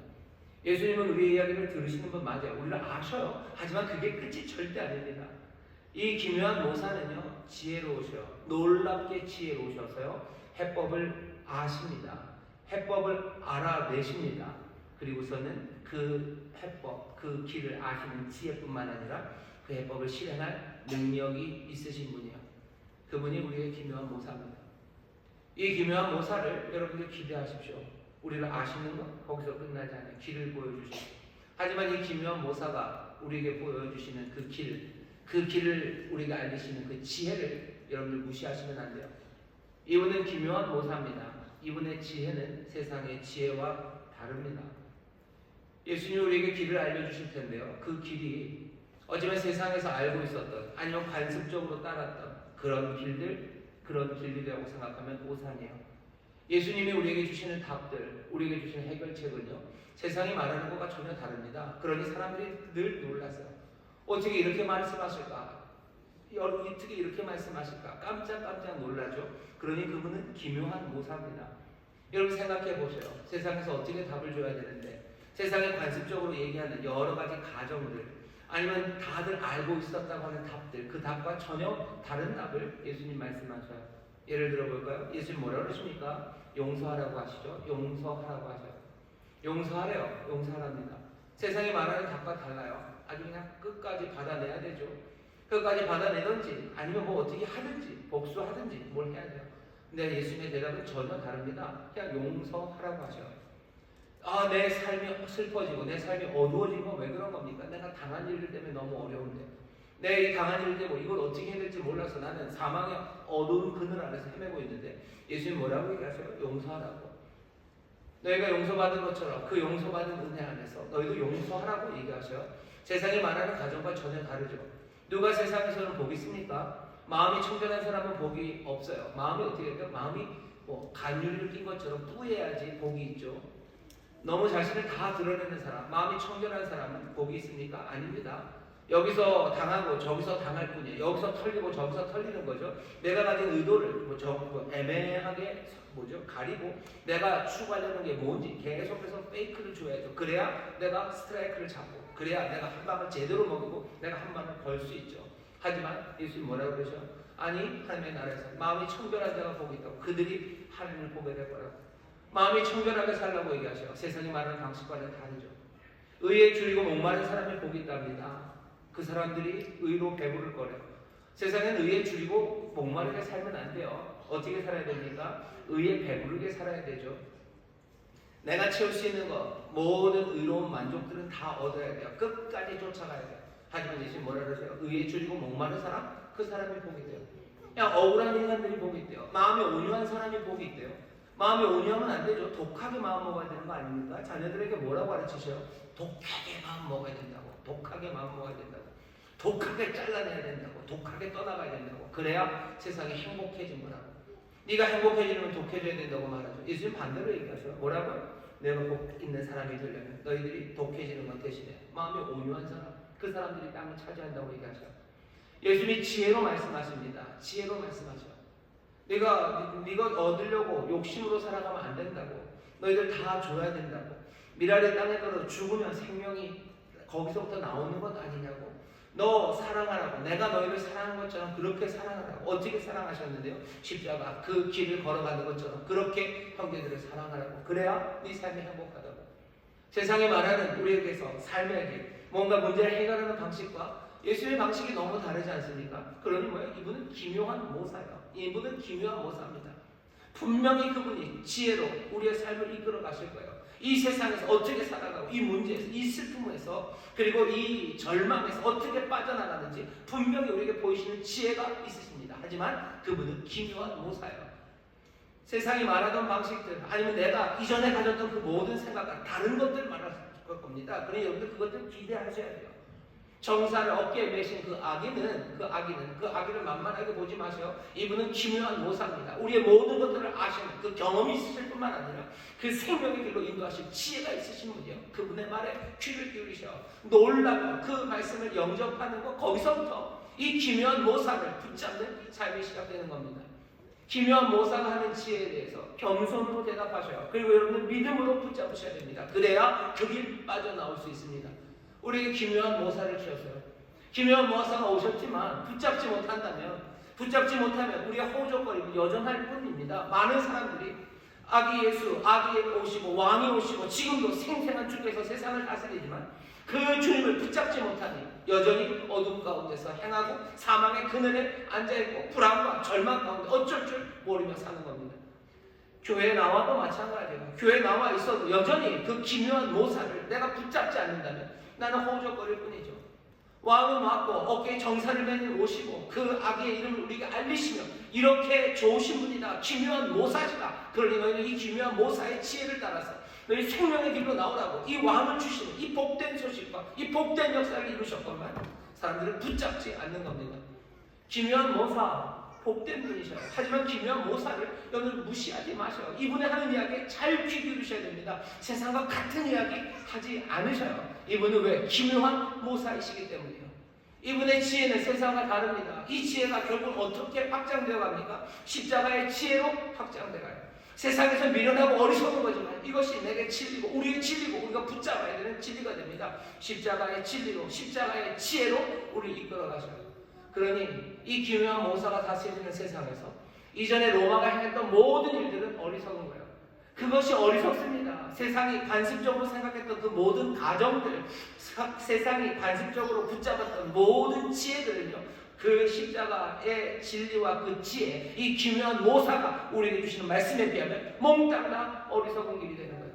예수님은 우리의 이야기를 들으시는 분 맞아요. 우리를 아셔요. 하지만 그게 끝이 절대 아닙니다. 이 기묘한 모사는요, 지혜로우셔요. 놀랍게 지혜로우셔서요, 해법을 아십니다. 해법을 알아내십니다. 그리고서는 그 해법, 그 길을 아시는 지혜뿐만 아니라 그 해법을 실행할 능력이 있으신 분이요. 그분이 우리의 기묘한 모사입니다. 이 기묘한 모사를 여러분들 기대하십시오. 우리를 아시는 것 거기서 끝나지 않아요. 길을 보여주시고. 하지만 이 기묘한 모사가 우리에게 보여주시는 그 길을 우리가 알리시는 그 지혜를 여러분들 무시하시면 안 돼요. 이분은 기묘한 모사입니다. 이분의 지혜는 세상의 지혜와 다릅니다. 예수님이 우리에게 길을 알려주실 텐데요. 그 길이 어쩌면 세상에서 알고 있었던 아니면 관습적으로 따랐던 그런 길들이라고 생각하면 오산이에요. 예수님이 우리에게 주시는 답들, 우리에게 주시는 해결책은요, 세상이 말하는 것과 전혀 다릅니다. 그러니 사람들이 늘 놀랐어요. 어떻게 이렇게 말씀하실까? 어떻게 이렇게 말씀하실까? 깜짝 놀라죠. 그러니 그분은 기묘한 모사입니다. 여러분 생각해 보세요. 세상에서 어떻게 답을 줘야 되는데 세상에 관습적으로 얘기하는 여러 가지 가정들 아니면 다들 알고 있었다고 하는 답들, 그 답과 전혀 다른 답을 예수님 말씀하셔요. 예를 들어볼까요? 예수님 뭐라고 그러십니까? 용서하라고 하시죠. 용서하라고 하셔요. 용서하래요. 용서하랍니다. 세상이 말하는 답과 달라요. 아주 그냥 끝까지 받아내야 되죠. 끝까지 받아내든지 아니면 뭐 어떻게 하든지 복수하든지 뭘 해야 돼요. 근데 예수님의 대답은 전혀 다릅니다. 그냥 용서하라고 하셔요. 내 삶이 슬퍼지고 내 삶이 어두워지고 왜 그런 겁니까? 내가 당한 일들 때문에 너무 어려운데 내 이 당한 일들 때문에 이걸 어떻게 해야 될지 몰라서 나는 사망의 어두운 그늘 안에서 헤매고 있는데 예수님 뭐라고 얘기하세요? 용서하라고. 너희가 용서받은 것처럼 그 용서받은 은혜 안에서 너희도 용서하라고 얘기하셔요. 세상이 말하는 가정과 전혀 다르죠. 누가 세상에서는 복이 있습니까? 마음이 청결한 사람은 복이 없어요. 마음이 어떻게 돼요? 마음이 간유리를 낀 것처럼 뿌해야지 복이 있죠. 너무 자신을 다 드러내는 사람, 마음이 청결한 사람은 복이 있습니까? 아닙니다. 여기서 당하고 저기서 당할 뿐이에요. 여기서 털리고 저기서 털리는 거죠. 내가 가진 의도를 애매하게 가리고 내가 추구하려는 게 뭔지 계속해서 페이크를 줘야죠. 그래야 내가 스트라이크를 잡고 그래야 내가 한 방을 제대로 먹이고 내가 한 방을 걸 수 있죠. 하지만 예수님 뭐라고 그러셔? 아니 하나님의 나라에서 마음이 청결한 자가 복이 있다고. 그들이 하나님을 보게 될 거라고. 마음이 청결하게 살라고 얘기하셔. 세상이 말하는 방식과는 다르죠. 의에 줄이고 목마른 사람이 복이 있답니다. 그 사람들이 의로 배부를 거래요. 세상에는 의에 줄이고 목마르게 살면 안 돼요. 어떻게 살아야 됩니까? 의에 배부르게 살아야 되죠. 내가 채울 수 있는 것, 모든 의로운 만족들은 다 얻어야 돼요. 끝까지 쫓아가야 돼요. 하지만 예수님 뭐라 그러세요? 의에 줄이고 목마른 사람? 그 사람이 복이 돼요. 그냥 억울한 인간들이 복이 있대요. 마음이 온유한 사람이 복이 있대요. 마음이 온유하면 안 되죠. 독하게 마음 먹어야 되는 거 아닙니까? 자녀들에게 뭐라고 가르치셔요? 독하게 마음 먹어야 된다고. 독하게 마음 먹어야 된다고. 독하게 잘라내야 된다고. 독하게 떠나가야 된다고. 그래야 세상이 행복해진 거라고. 네가 행복해지려면 독해져야 된다고 말하죠. 예수님 반대로 얘기하셔요. 뭐라고요? 내가 복 있는 사람이 되려면 너희들이 독해지는 것 대신에 마음이 온유한 사람, 그 사람들이 땅을 차지한다고 얘기하셔요. 예수님이 지혜로 말씀하십니다. 지혜로 말씀하셔요. 네가 얻으려고 욕심으로 살아가면 안 된다고. 너희들 다 줘야 된다고. 미랄의 땅에 떨어져 죽으면 생명이 거기서부터 나오는 것 아니냐고. 너 사랑하라고. 내가 너희를 사랑한 것처럼 그렇게 사랑하라고. 어떻게 사랑하셨는데요? 십자가 그 길을 걸어가는 것처럼 그렇게 형제들을 사랑하라고. 그래야 네 삶이 행복하다고. 세상에 말하는 우리에게서 삶의 길, 뭔가 문제를 해결하는 방식과 예수의 방식이 너무 다르지 않습니까? 그러니 뭐예요? 이분은 기묘한 모사예요. 이분은 기묘한 모사입니다. 분명히 그분이 지혜로 우리의 삶을 이끌어 가실 거예요. 이 세상에서 어떻게 살아가고 이 문제에서 이 슬픔에서 그리고 이 절망에서 어떻게 빠져나가는지 분명히 우리에게 보이시는 지혜가 있으십니다. 하지만 그분은 기묘한 모사예요. 세상이 말하던 방식들 아니면 내가 이전에 가졌던 그 모든 생각과 다른 것들 말할 겁니다. 그러니 여러분들 그것들 기대하셔야 돼요. 정사를 어깨에 메신 그 아기를 만만하게 보지 마세요. 이분은 기묘한 모사입니다. 우리의 모든 것들을 아시는 그 경험이 있으실 뿐만 아니라 그 생명의 길로 인도하실 지혜가 있으신 분이요. 그분의 말에 귀를 기울이셔 놀라고 그 말씀을 영접하는 것, 거기서부터 이 기묘한 모사를 붙잡는 삶이 시작되는 겁니다. 기묘한 모사가 하는 지혜에 대해서 겸손으로 대답하셔요. 그리고 여러분은 믿음으로 붙잡으셔야 됩니다. 그래야 그 길 빠져나올 수 있습니다. 우리에게 기묘한 모사를 주셨어요. 기묘한 모사가 오셨지만 붙잡지 못하면 우리가 허우적거리고 여전할 뿐입니다. 많은 사람들이 아기 예수, 아기 오시고 왕이 오시고 지금도 생생한 주께서 세상을 다스리지만 그 주님을 붙잡지 못하니 여전히 어둠 가운데서 행하고 사망의 그늘에 앉아있고 불안과 절망 가운데 어쩔 줄 모르며 사는 겁니다. 교회에 나와도 마찬가지예요. 교회에 나와 있어도 여전히 그 기묘한 모사를 내가 붙잡지 않는다면 나는 허우적거릴 뿐이죠. 왕을 맞고 어깨에 정사를 매는 오시고 그 아기의 이름을 우리에게 알리시며 이렇게 좋으신 분이다. 기묘한 모사시다. 그러니 너희는 이 기묘한 모사의 지혜를 따라서 너희 생명의 길로 나오라고 이 왕을 주시는 이 복된 소식과 이 복된 역사를 이루셨건만 사람들을 붙잡지 않는 겁니다. 기묘한 모사, 복된 분이셔요. 하지만 기묘한 모사를 여러분 무시하지 마셔요. 이분의 하는 이야기에 잘 귀 기울이셔야 됩니다. 세상과 같은 이야기 하지 않으셔요. 이분은 왜? 기묘한 모사이시기 때문이에요. 이분의 지혜는 세상과 다릅니다. 이 지혜가 결국 어떻게 확장되어 갑니까? 십자가의 지혜로 확장되어 가요. 세상에서 미련하고 어리석은 거지만 이것이 내게 진리고 우리의 진리고 우리가 붙잡아야 되는 진리가 됩니다. 십자가의 진리로 십자가의 지혜로 우리를 이끌어 가셔요. 그러니 이 기묘한 모사가 다스리는 세상에서 이전에 로마가 행했던 모든 일들은 어리석은 거예요. 그것이 어리석습니다. 세상이 관습적으로 생각했던 그 모든 가정들, 세상이 관습적으로 붙잡았던 모든 지혜들은요, 그 십자가의 진리와 그 지혜, 이 기묘한 모사가 우리에게 주시는 말씀에 비하면 몽땅 다 어리석은 길이 되는 거예요.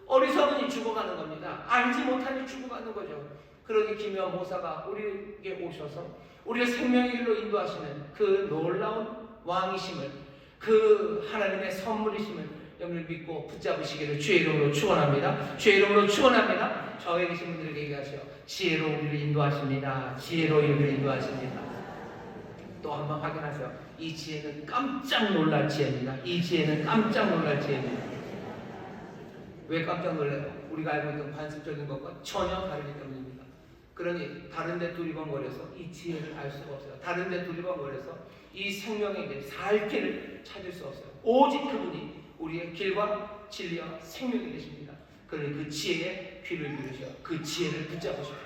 어리석은이 죽어가는 겁니다. 알지 못하니 죽어가는 거죠. 그러니 기묘한 모사가 우리에게 오셔서 우리의 생명의 길로 인도하시는 그 놀라운 왕이심을, 그 하나님의 선물이심을 여러분을 믿고 붙잡으시기를 주의 이름으로 축원합니다. 주의 이름으로 축원합니다. 저에 계신 분들에게 얘기하세요. 지혜로 우리를 인도하십니다. 지혜로 우리를 인도하십니다. 또 한번 확인하세요. 이 지혜는 깜짝 놀랄 지혜입니다. 이 지혜는 깜짝 놀랄 지혜입니다. 왜 깜짝 놀라요? 우리가 알고 있던 관습적인 것과 전혀 다르기 때문입니다. 그러니 다른 데 두리번거려서 이 지혜를 알 수가 없어요. 다른 데 두리번거려서 이 생명의 길, 살 길을 찾을 수 없어요. 오직 그분이 우리의 길과 진리와 생명이 되십니다. 그러니 그 지혜에 귀를 기울이셔 그 지혜를 붙잡으십시오.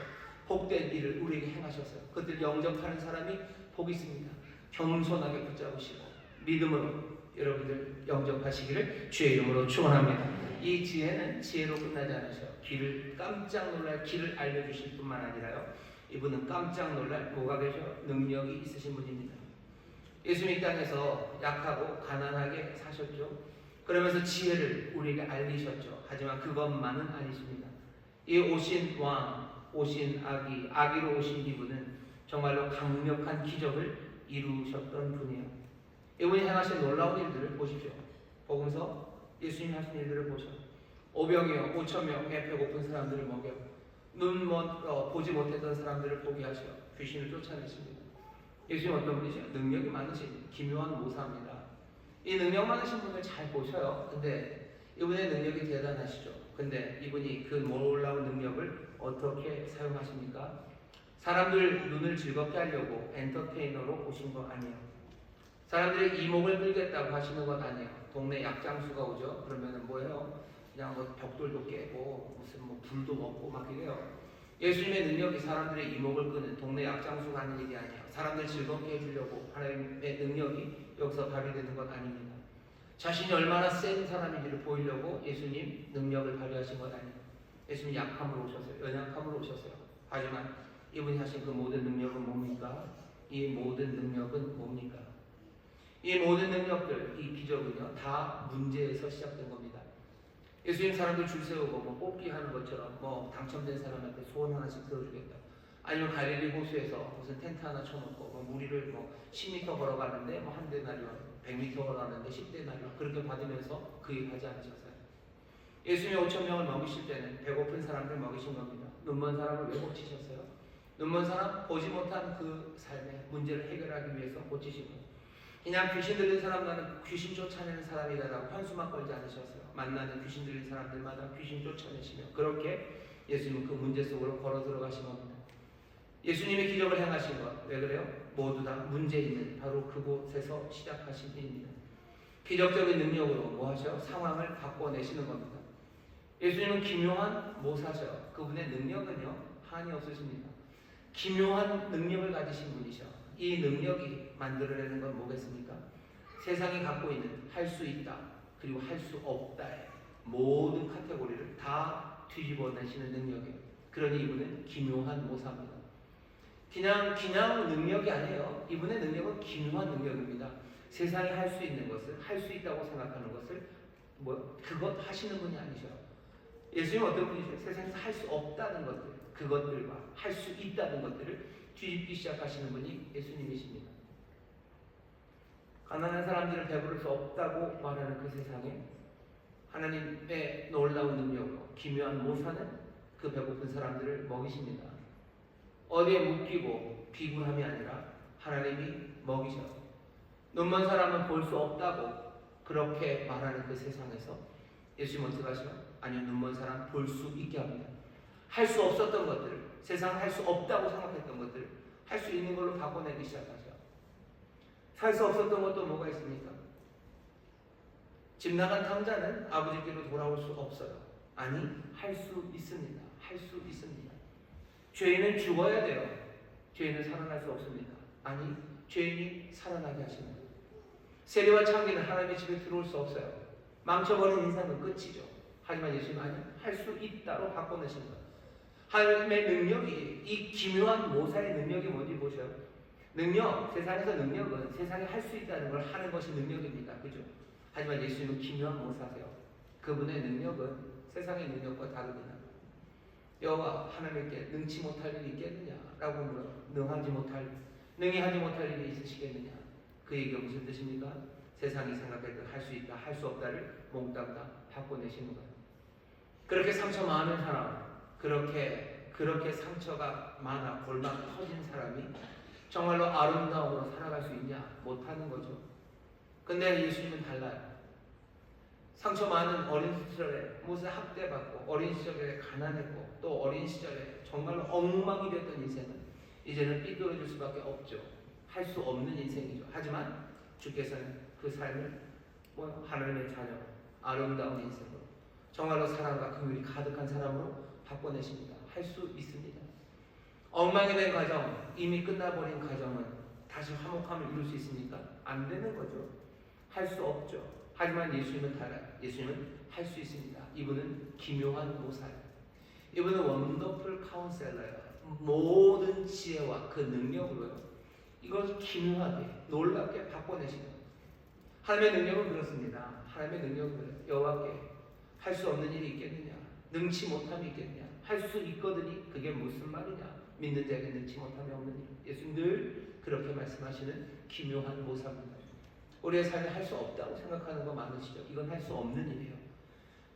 복된 일을 우리에게 행하셨어요. 그것들 영접하는 사람이 복이 있습니다. 겸손하게 붙잡으시고 믿음으로 여러분들 영접하시기를 주의 이름으로 축원합니다. 이 지혜는 지혜로 끝나지 않으셔. 길을 깜짝 놀랄 길을 알려주실 뿐만 아니라요. 이분은 깜짝 놀랄 뭐가 계셔? 능력이 있으신 분입니다. 예수님 이 땅에서 약하고 가난하게 사셨죠. 그러면서 지혜를 우리에게 알리셨죠. 하지만 그것만은 아니십니다. 이 오신 왕, 오신 아기, 아기로 오신 이분은 정말로 강력한 기적을 이루셨던 분이에요. 이분이 행하신 놀라운 일들을 보십시오. 복음서 예수님이 하신 일들을 보셔. 5병이요 5,000명의 배고픈 사람들을 먹여 보지 못했던 사람들을 보게 하셔 귀신을 쫓아내십니다. 예수님 어떤 분이죠? 능력이 많으신 기묘한 모사입니다. 이 능력 많으신 분을 잘 보셔요. 근데 이분의 능력이 대단하시죠. 근데 이분이 그 놀라운 능력을 어떻게 사용하십니까? 사람들 눈을 즐겁게 하려고 엔터테이너로 오신 거 아니에요. 사람들의 이목을 끌겠다고 하시는 건 아니에요. 동네 약장수가 오죠. 그러면은 뭐예요? 그냥 뭐 벽돌도 깨고 무슨 뭐 불도 먹고 막 이래요. 예수님의 능력이 사람들의 이목을 끄는 동네 약장수가 하는 일이 아니에요. 사람들 즐겁게 해주려고 하나님의 능력이 여기서 발휘되는 건 아닙니다. 자신이 얼마나 센 사람인지를 보이려고 예수님 능력을 발휘하신 건 아니에요. 예수님 약함으로 오셨어요. 연약함으로 오셨어요. 하지만 이분이 하신 그 모든 능력은 뭡니까? 이 모든 능력은 뭡니까? 이 모든 능력들, 이 기적은요 다 문제에서 시작된 겁니다. 예수님 사람들 줄 세우고 뭐 뽑기 하는 것처럼 뭐 당첨된 사람한테 소원 하나씩 들어주겠다. 아니면 갈릴리 호수에서 무슨 텐트 하나 쳐놓고 뭐 무리를 뭐 10m 걸어가는데 뭐 한 데나리온, 100m 걸어가는데 10데나리온 그렇게 받으면서 그 일 하지 않으셨어요. 예수님이 5,000명을 먹이실 때는 배고픈 사람들 먹이신 겁니다. 눈먼 사람을 왜 고치셨어요? 눈먼 사람 보지 못한 그 삶의 문제를 해결하기 위해서 고치신 거예요. 그냥 귀신 들린 사람 나는 귀신 쫓아내는 사람이다라고 현수막 걸지 않으셨어요. 만나는 귀신 들린 사람들마다 귀신 쫓아내시며 그렇게 예수님은 그 문제 속으로 걸어 들어가신 겁니다. 예수님의 기적을 행하신 것, 왜 그래요? 모두 다 문제 있는 바로 그곳에서 시작하신 일입니다. 기적적인 능력으로 뭐 하셔? 상황을 바꿔내시는 겁니다. 예수님은 기묘한 모사셔. 그분의 능력은요 한이 없으십니다. 기묘한 능력을 가지신 분이셔. 이 능력이 만들어내는 건 뭐겠습니까? 세상이 갖고 있는 할 수 있다 그리고 할 수 없다의 모든 카테고리를 다 뒤집어내시는 능력이에요. 그러니 이분은 기묘한 모사입니다. 그냥 능력이 아니에요. 이분의 능력은 기묘한 능력입니다. 세상이 할 수 있는 것을, 할 수 있다고 생각하는 것을 그것 하시는 분이 아니셔. 예수님 어떤 분이세요? 세상에서 할 수 없다는 것들, 그것들과 할 수 있다는 것들을 뒤집기 시작하시는 분이 예수님이십니다. 가난한 사람들은 배부를 수 없다고 말하는 그 세상에 하나님의 놀라운 능력으로 기묘한 모사는 그 배고픈 사람들을 먹이십니다. 어디에 묶이고 비굴함이 아니라 하나님이 먹이셔. 눈먼 사람은 볼 수 없다고 그렇게 말하는 그 세상에서 예수님 어떻게 하시죠? 아니요, 눈먼 사람 볼 수 있게 합니다. 할 수 없었던 것들을, 세상 할 수 없다고 생각했던 것들을 할 수 있는 걸로 바꿔내기 시작하죠. 살 수 없었던 것도 뭐가 있습니까? 집 나간 탕자는 아버지께로 돌아올 수 없어요. 아니, 할 수 있습니다. 할 수 있습니다. 죄인은 죽어야 돼요. 죄인은 살아날 수 없습니다. 아니, 죄인이 살아나게 하십니다. 세리와 창기는 하나님의 집에 들어올 수 없어요. 망쳐버린 인생은 끝이죠. 하지만 예수님은 아니, 할 수 있다로 바꿔내신 거예요. 하나님의 능력이, 이 기묘한 모사의 능력이 뭔지 보셔요. 능력, 세상에서 능력은 세상에 할 수 있다는 걸 하는 것이 능력입니다. 그죠? 하지만 예수님은 기묘한 모사세요. 그분의 능력은 세상의 능력과 다릅니다. 여호와 하나님께 능치 못할 일이 있겠느냐라고 물어요. 능히 하지 못할 일이 있으시겠느냐? 그 얘기가 무슨 뜻입니까? 세상이 생각해도 할 수 있다, 할 수 없다를 몽땅 다 바꿔내시는 거예요. 그렇게 상처 많은 사람, 그렇게 상처가 많아 골막 터진 사람이 정말로 아름다움으로 살아갈 수 있냐? 못하는 거죠. 근데 예수님은 달라요. 상처 많은 어린 시절에 무슨 학대받고 어린 시절에 가난했고 또 어린 시절에 정말로 엉망이 됐던 인생은 이제는 삐뚤어질 수밖에 없죠. 할 수 없는 인생이죠. 하지만 주께서는 그 삶을 하나님의 자녀, 아름다운 인생으로 정말로 사랑과 긍휼이 가득한 사람으로 바꿔내십니다. 할 수 있습니다. 엉망이 된 가정, 이미 끝나버린 가정은 다시 화목함을 이룰 수 있습니까? 안 되는 거죠. 할 수 없죠. 하지만 예수님은 달라요. 예수님은 할 수 있습니다. 이분은 기묘한 모사예요. 이분은 원더풀 카운셀러예요. 모든 지혜와 그 능력으로요. 이걸 기묘하게 놀랍게 바꿔내시는 거예요. 하나님의 능력은 그렇습니다. 하나님의 능력은 여호와께 할 수 없는 일이 있겠느냐? 능치 못함이 있겠느냐? 할 수 있거든요. 그게 무슨 말이냐? 믿는 자에게 능치 못함이 없는 일. 예수님 늘 그렇게 말씀하시는 기묘한 모사입니다. 우리의 삶에 할 수 없다고 생각하는 거 많으시죠? 이건 할 수 없는 일이에요.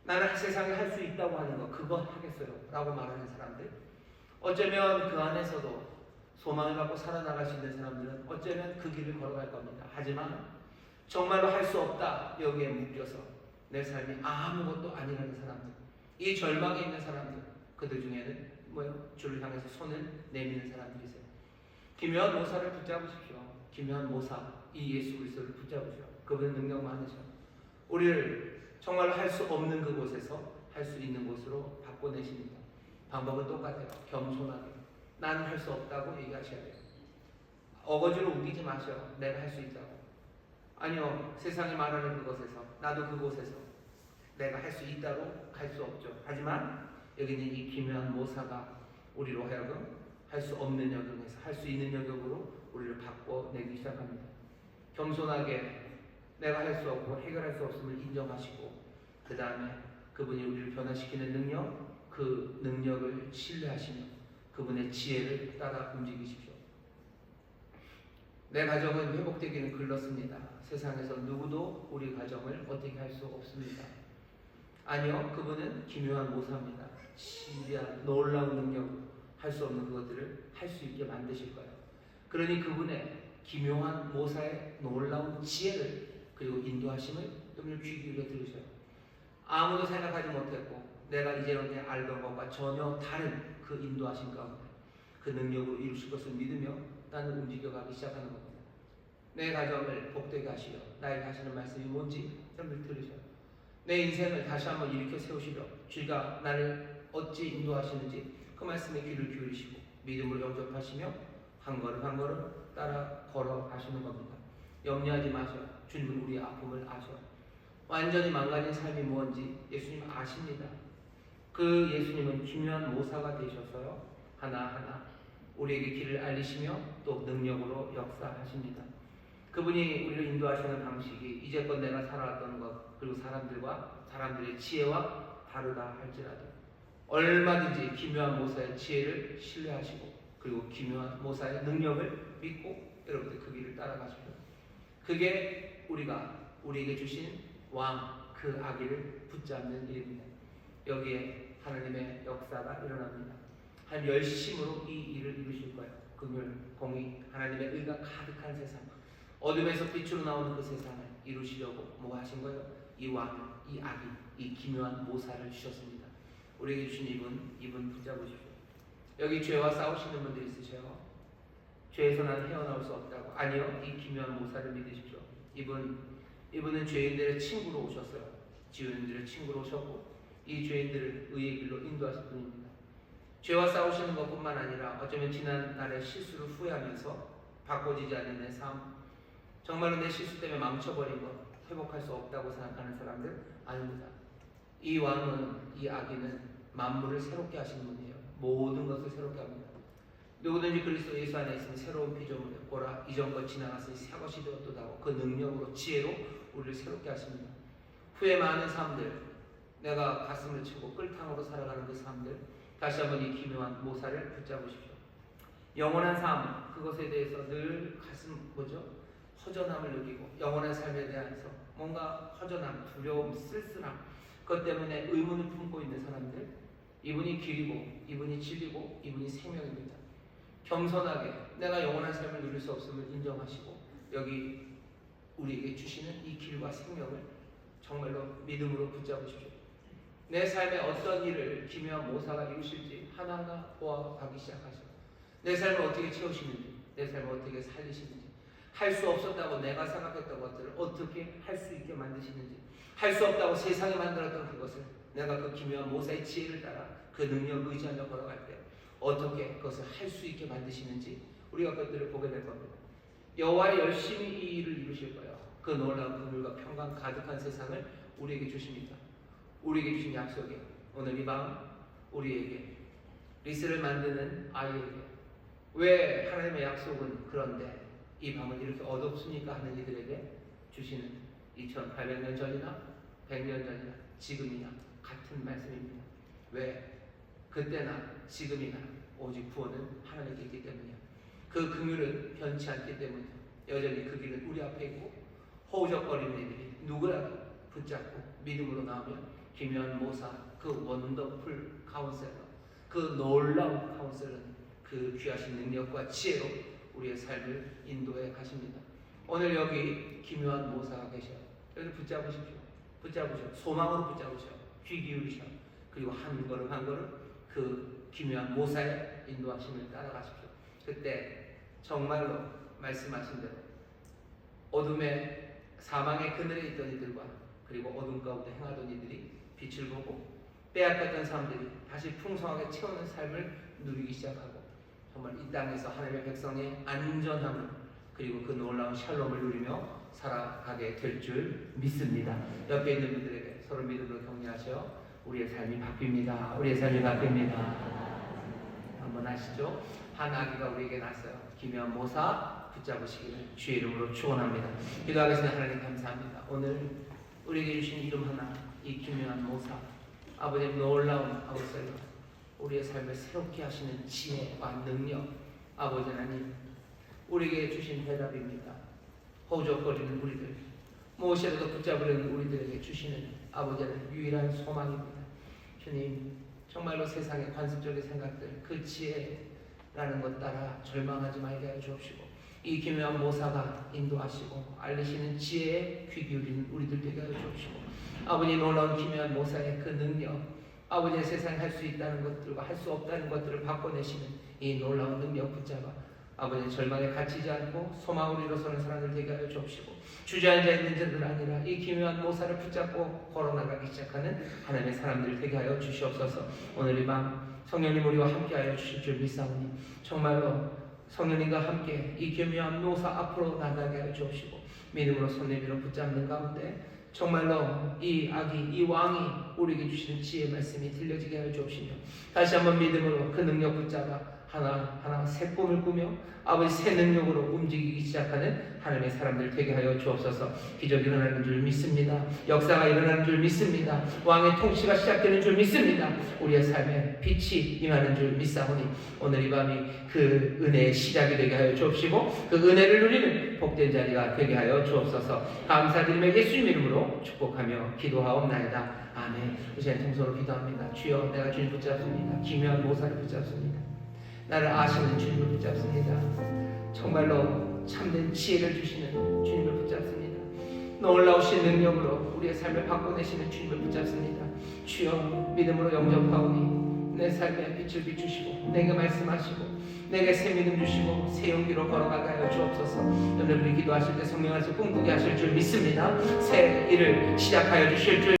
나는 세상에 할 수 있다고 하는 거 그거 하겠어요 라고 말하는 사람들, 어쩌면 그 안에서도 소망을 갖고 살아나갈 수 있는 사람들은 어쩌면 그 길을 걸어갈 겁니다. 하지만 정말로 할 수 없다 여기에 묶여서 내 삶이 아무것도 아니라는 사람들, 이 절망에 있는 사람들, 그들 중에는 주를 향해서 손을 내미는 사람들이세요. 기묘한 모사를 붙잡으십시오. 기묘한 모사, 이 예수 그리스도를 붙잡으시오. 그분은 능력 많으셔. 우리를 정말로 할 수 없는 그곳에서 할 수 있는 곳으로 바꿔내십니다. 방법은 똑같아요. 겸손하게 나는 할 수 없다고 얘기하셔야 돼요. 어거지로 우기지 마셔. 내가 할 수 있다고. 아니요, 세상이 말하는 그곳에서, 나도 그곳에서 내가 할 수 있다고 할 수 없죠. 하지만 여기는 이 기묘한 모사가 우리로 하여금 할 수 없는 영역에서 할 수 있는 영역으로 우리를 바꿔내기 시작합니다. 겸손하게 내가 할 수 없고 해결할 수 없음을 인정하시고, 그 다음에 그분이 우리를 변화시키는 능력, 그 능력을 신뢰하시며 그분의 지혜를 따라 움직이십시오. 내 가정은 회복되기는 글렀습니다. 세상에서 누구도 우리 가정을 어떻게 할 수 없습니다. 아니요, 그분은 기묘한 모사입니다. 신비한 놀라운 능력으로 할 수 없는 그것들을 할 수 있게 만드실 거예요. 그러니 그분의 기묘한 모사의 놀라운 지혜를 그리고 인도하심을 좀 귀 기울여 들으셔요. 아무도 생각하지 못했고 내가 이제는 알던 것과 전혀 다른 그 인도하심 가운데 그 능력으로 이루실 것을 믿으며 나는 움직여가기 시작하는 겁니다. 내 가정을 복되게 하시려 나에게 하시는 말씀이 뭔지 좀 들으셔요. 내 인생을 다시 한번 일으켜 세우시려 주가 나를 어찌 인도하시는지 그 말씀에 귀를 기울이시고 믿음으로 영접하시며 한 걸음 한 걸음 따라 걸어가시는 겁니다. 염려하지 마셔. 주님은 우리의 아픔을 아셔. 완전히 망가진 삶이 뭔지 예수님 아십니다. 그 예수님은 기묘한 모사가 되셔서요, 하나하나 우리에게 길을 알리시며 또 능력으로 역사하십니다. 그분이 우리를 인도하시는 방식이 이제껏 내가 살아왔던 것 그리고 사람들의 지혜와 다르다 할지라도 얼마든지 기묘한 모사의 지혜를 신뢰하시고 그리고 기묘한 모사의 능력을 믿고 여러분들 그 길을 따라가십시오. 그게 우리에게 주신 왕 그 아기를 붙잡는 일입니다. 여기에 하나님의 역사가 일어납니다. 한 열심으로 이 일을 이루실 거예요. 긍휼, 공의, 하나님의 의가 가득한 세상, 어둠에서 빛으로 나오는 그 세상을 이루시려고 뭐 하신 거예요? 이 왕, 이 아기, 이 기묘한 모사를 주셨습니다. 우리에게 주신 이분 붙잡으십시오. 여기 죄와 싸우시는 분들 있으세요? 죄에서 난 헤어나올 수 없다고. 아니요, 이 기묘한 모사를 믿으십시오. 이분은 죄인들의 친구로 오셨어요. 지은들의 친구로 오셨고 이 죄인들을 의의 길로 인도하실 분입니다. 죄와 싸우시는 것뿐만 아니라 어쩌면 지난 날의 실수를 후회하면서 바꿔지지 않는 내 삶, 정말로 내 실수 때문에 망쳐버린 것, 회복할 수 없다고 생각하는 사람들 아닙니다. 이 왕은, 이 아기는 만물을 새롭게 하시는 분이에요. 모든 것을 새롭게 합니다. 누구든지 그리스도 예수 안에 있으면 새로운 피조물이에요. 보라, 이전 것 지나갔으니 새 것이 되었도다고 그 능력으로 지혜로 우리를 새롭게 하십니다. 후회 많은 삶들, 내가 가슴을 치고 끌탕으로 살아가는 그 삶들, 다시 한번 이 기묘한 모사를 붙잡으십시오. 영원한 삶, 그것에 대해서 늘 허전함을 느끼고 영원한 삶에 대해서 뭔가 허전함, 두려움, 쓸쓸함, 그것 때문에 의문을 품고 있는 사람들, 이분이 길이고 이분이 진리고 이분이 생명입니다. 겸손하게 내가 영원한 삶을 누릴 수 없음을 인정하시고 여기 우리에게 주시는 이 길과 생명을 정말로 믿음으로 붙잡으십시오. 내 삶에 어떤 일을 기묘한 모사가 이루실지 하나하나 보아가기 시작하시고 내 삶을 어떻게 채우시는지, 내 삶을 어떻게 살리시는지, 할 수 없었다고 내가 생각했던 것들을 어떻게 할 수 있게 만드시는지, 할 수 없다고 세상이 만들었던 그것을 내가 그 기묘한 모사의 지혜를 따라 그 능력 의지하며 걸어갈 때 어떻게 그것을 할 수 있게 만드시는지 우리가 그것들을 보게 될 겁니다. 여호와의 열심히 이 일을 이루실 거예요. 그 놀라운 긍휼과 평강 가득한 세상을 우리에게 주십니다. 우리에게 주신 약속이 오늘 이 밤 우리에게 리스를 만드는 아이에게 왜 하나님의 약속은 그런데 이 밤은 이렇게 어둡습니까? 하는 이들에게 주시는 2800년 전이나 100년 전이나 지금이나 같은 말씀입니다. 왜? 그때나 지금이나 오직 구원은 하나님께 있기 때문이야. 그 긍휼은 변치 않기 때문이야. 여전히 그 길은 우리 앞에 있고 허우적거리는 이들이 누구라도 붙잡고 믿음으로 나오면 기묘한 모사, 그 원더풀 카운셀러, 그 놀라운 카운셀러는 그 귀하신 능력과 지혜로 우리의 삶을 인도해 가십니다. 오늘 여기 기묘한 모사가 계셔요. 여기 붙잡으십시오. 소망으로 붙잡으셔. 귀 기울이셔. 그리고 한 걸음 한 걸음 그 기묘한 모사의 인도하심을 따라가십시오. 그때 정말로 말씀하신 대로 어둠의 사망의 그늘에 있던 이들과 그리고 어둠 가운데 행하던 이들이 빛을 보고 빼앗겼던 사람들이 다시 풍성하게 채우는 삶을 누리기 시작하고 정말 이 땅에서 하나님의 백성의 안전함을 그리고 그 놀라운 샬롬을 누리며 살아가게 될 줄 믿습니다. 옆에 있는 분들에게 서로 믿음으로 격려하셔. 우리의 삶이 바뀝니다. 우리의 삶이 바뀝니다. 한번 하시죠. 한 아기가 우리에게 났어요. 기묘한 모사 붙잡으시기를 주의 이름으로 축원합니다. 기도하겠습니다. 하나님 감사합니다. 오늘 우리에게 주신 이름 하나, 이 기묘한 모사, 아버지의 놀라운 아우셀러, 우리의 삶을 새롭게 하시는 지혜와 능력, 아버지 하나님 우리에게 주신 대답입니다. 허우적거리는 우리들, 무엇이라도 붙잡으려는 우리들에게 주시는 아버지 하나님 유일한 소망입니다. 주님, 정말로 세상의 관습적인 생각들, 그 지혜라는 것 따라 절망하지 말게 하여 주옵시고 이 기묘한 모사가 인도하시고 알리시는 지혜에 귀 기울이는 우리들 되게 하여 주옵시고 아버지 놀라운 기묘한 모사의 그 능력, 아버지의 세상에 할 수 있다는 것들과 할 수 없다는 것들을 바꿔내시는 이 놀라운 능력 붙잡아 아버지의 절망에 갇히지 않고 소망으로 일어서는 사람들 되게 하여 주옵시고 주저앉아 있는 자들 아니라 이 기묘한 모사를 붙잡고 걸어나가기 시작하는 하나님의 사람들 되게 하여 주시옵소서. 오늘 이 밤 성령님 우리와 함께 하여 주실 줄 믿사오니 정말로 성령님과 함께 이 기묘한 모사 앞으로 나가게 하여 주옵시고 믿음으로 손 내밀어 붙잡는 가운데 정말로 이 아기, 이 왕이 우리에게 주시는 지혜의 말씀이 들려지게 하여 주옵시며 다시 한번 믿음으로 그 능력 붙잡아 하나 새 꿈을 꾸며 아버지 새 능력으로 움직이기 시작하는 하나님의 사람들 되게 하여 주옵소서. 기적이 일어나는 줄 믿습니다. 역사가 일어나는 줄 믿습니다. 왕의 통치가 시작되는 줄 믿습니다. 우리의 삶에 빛이 임하는 줄 믿사오니 오늘 이 밤이 그 은혜의 시작이 되게 하여 주옵시고 그 은혜를 누리는 복된 자리가 되게 하여 주옵소서. 감사드리며 예수님 이름으로 축복하며 기도하옵나이다. 아멘. 이제 통성으로 기도합니다. 주여, 내가 주님 붙잡습니다. 기묘한 모사를 붙잡습니다. 나를 아시는 주님을 붙잡습니다. 정말로 참된 지혜를 주시는 주님을 붙잡습니다. 놀라우신 능력으로 우리의 삶을 바꿔내시는 주님을 붙잡습니다. 주여, 믿음으로 영접하오니 내 삶에 빛을 비추시고 내게 말씀하시고 내게 새 믿음 주시고 새 용기로 걸어가게 하여 주옵소서. 오늘 우리 기도하실 때 성령 안에서 꿈꾸게 하실 줄 믿습니다. 새 일을 시작하여 주실 줄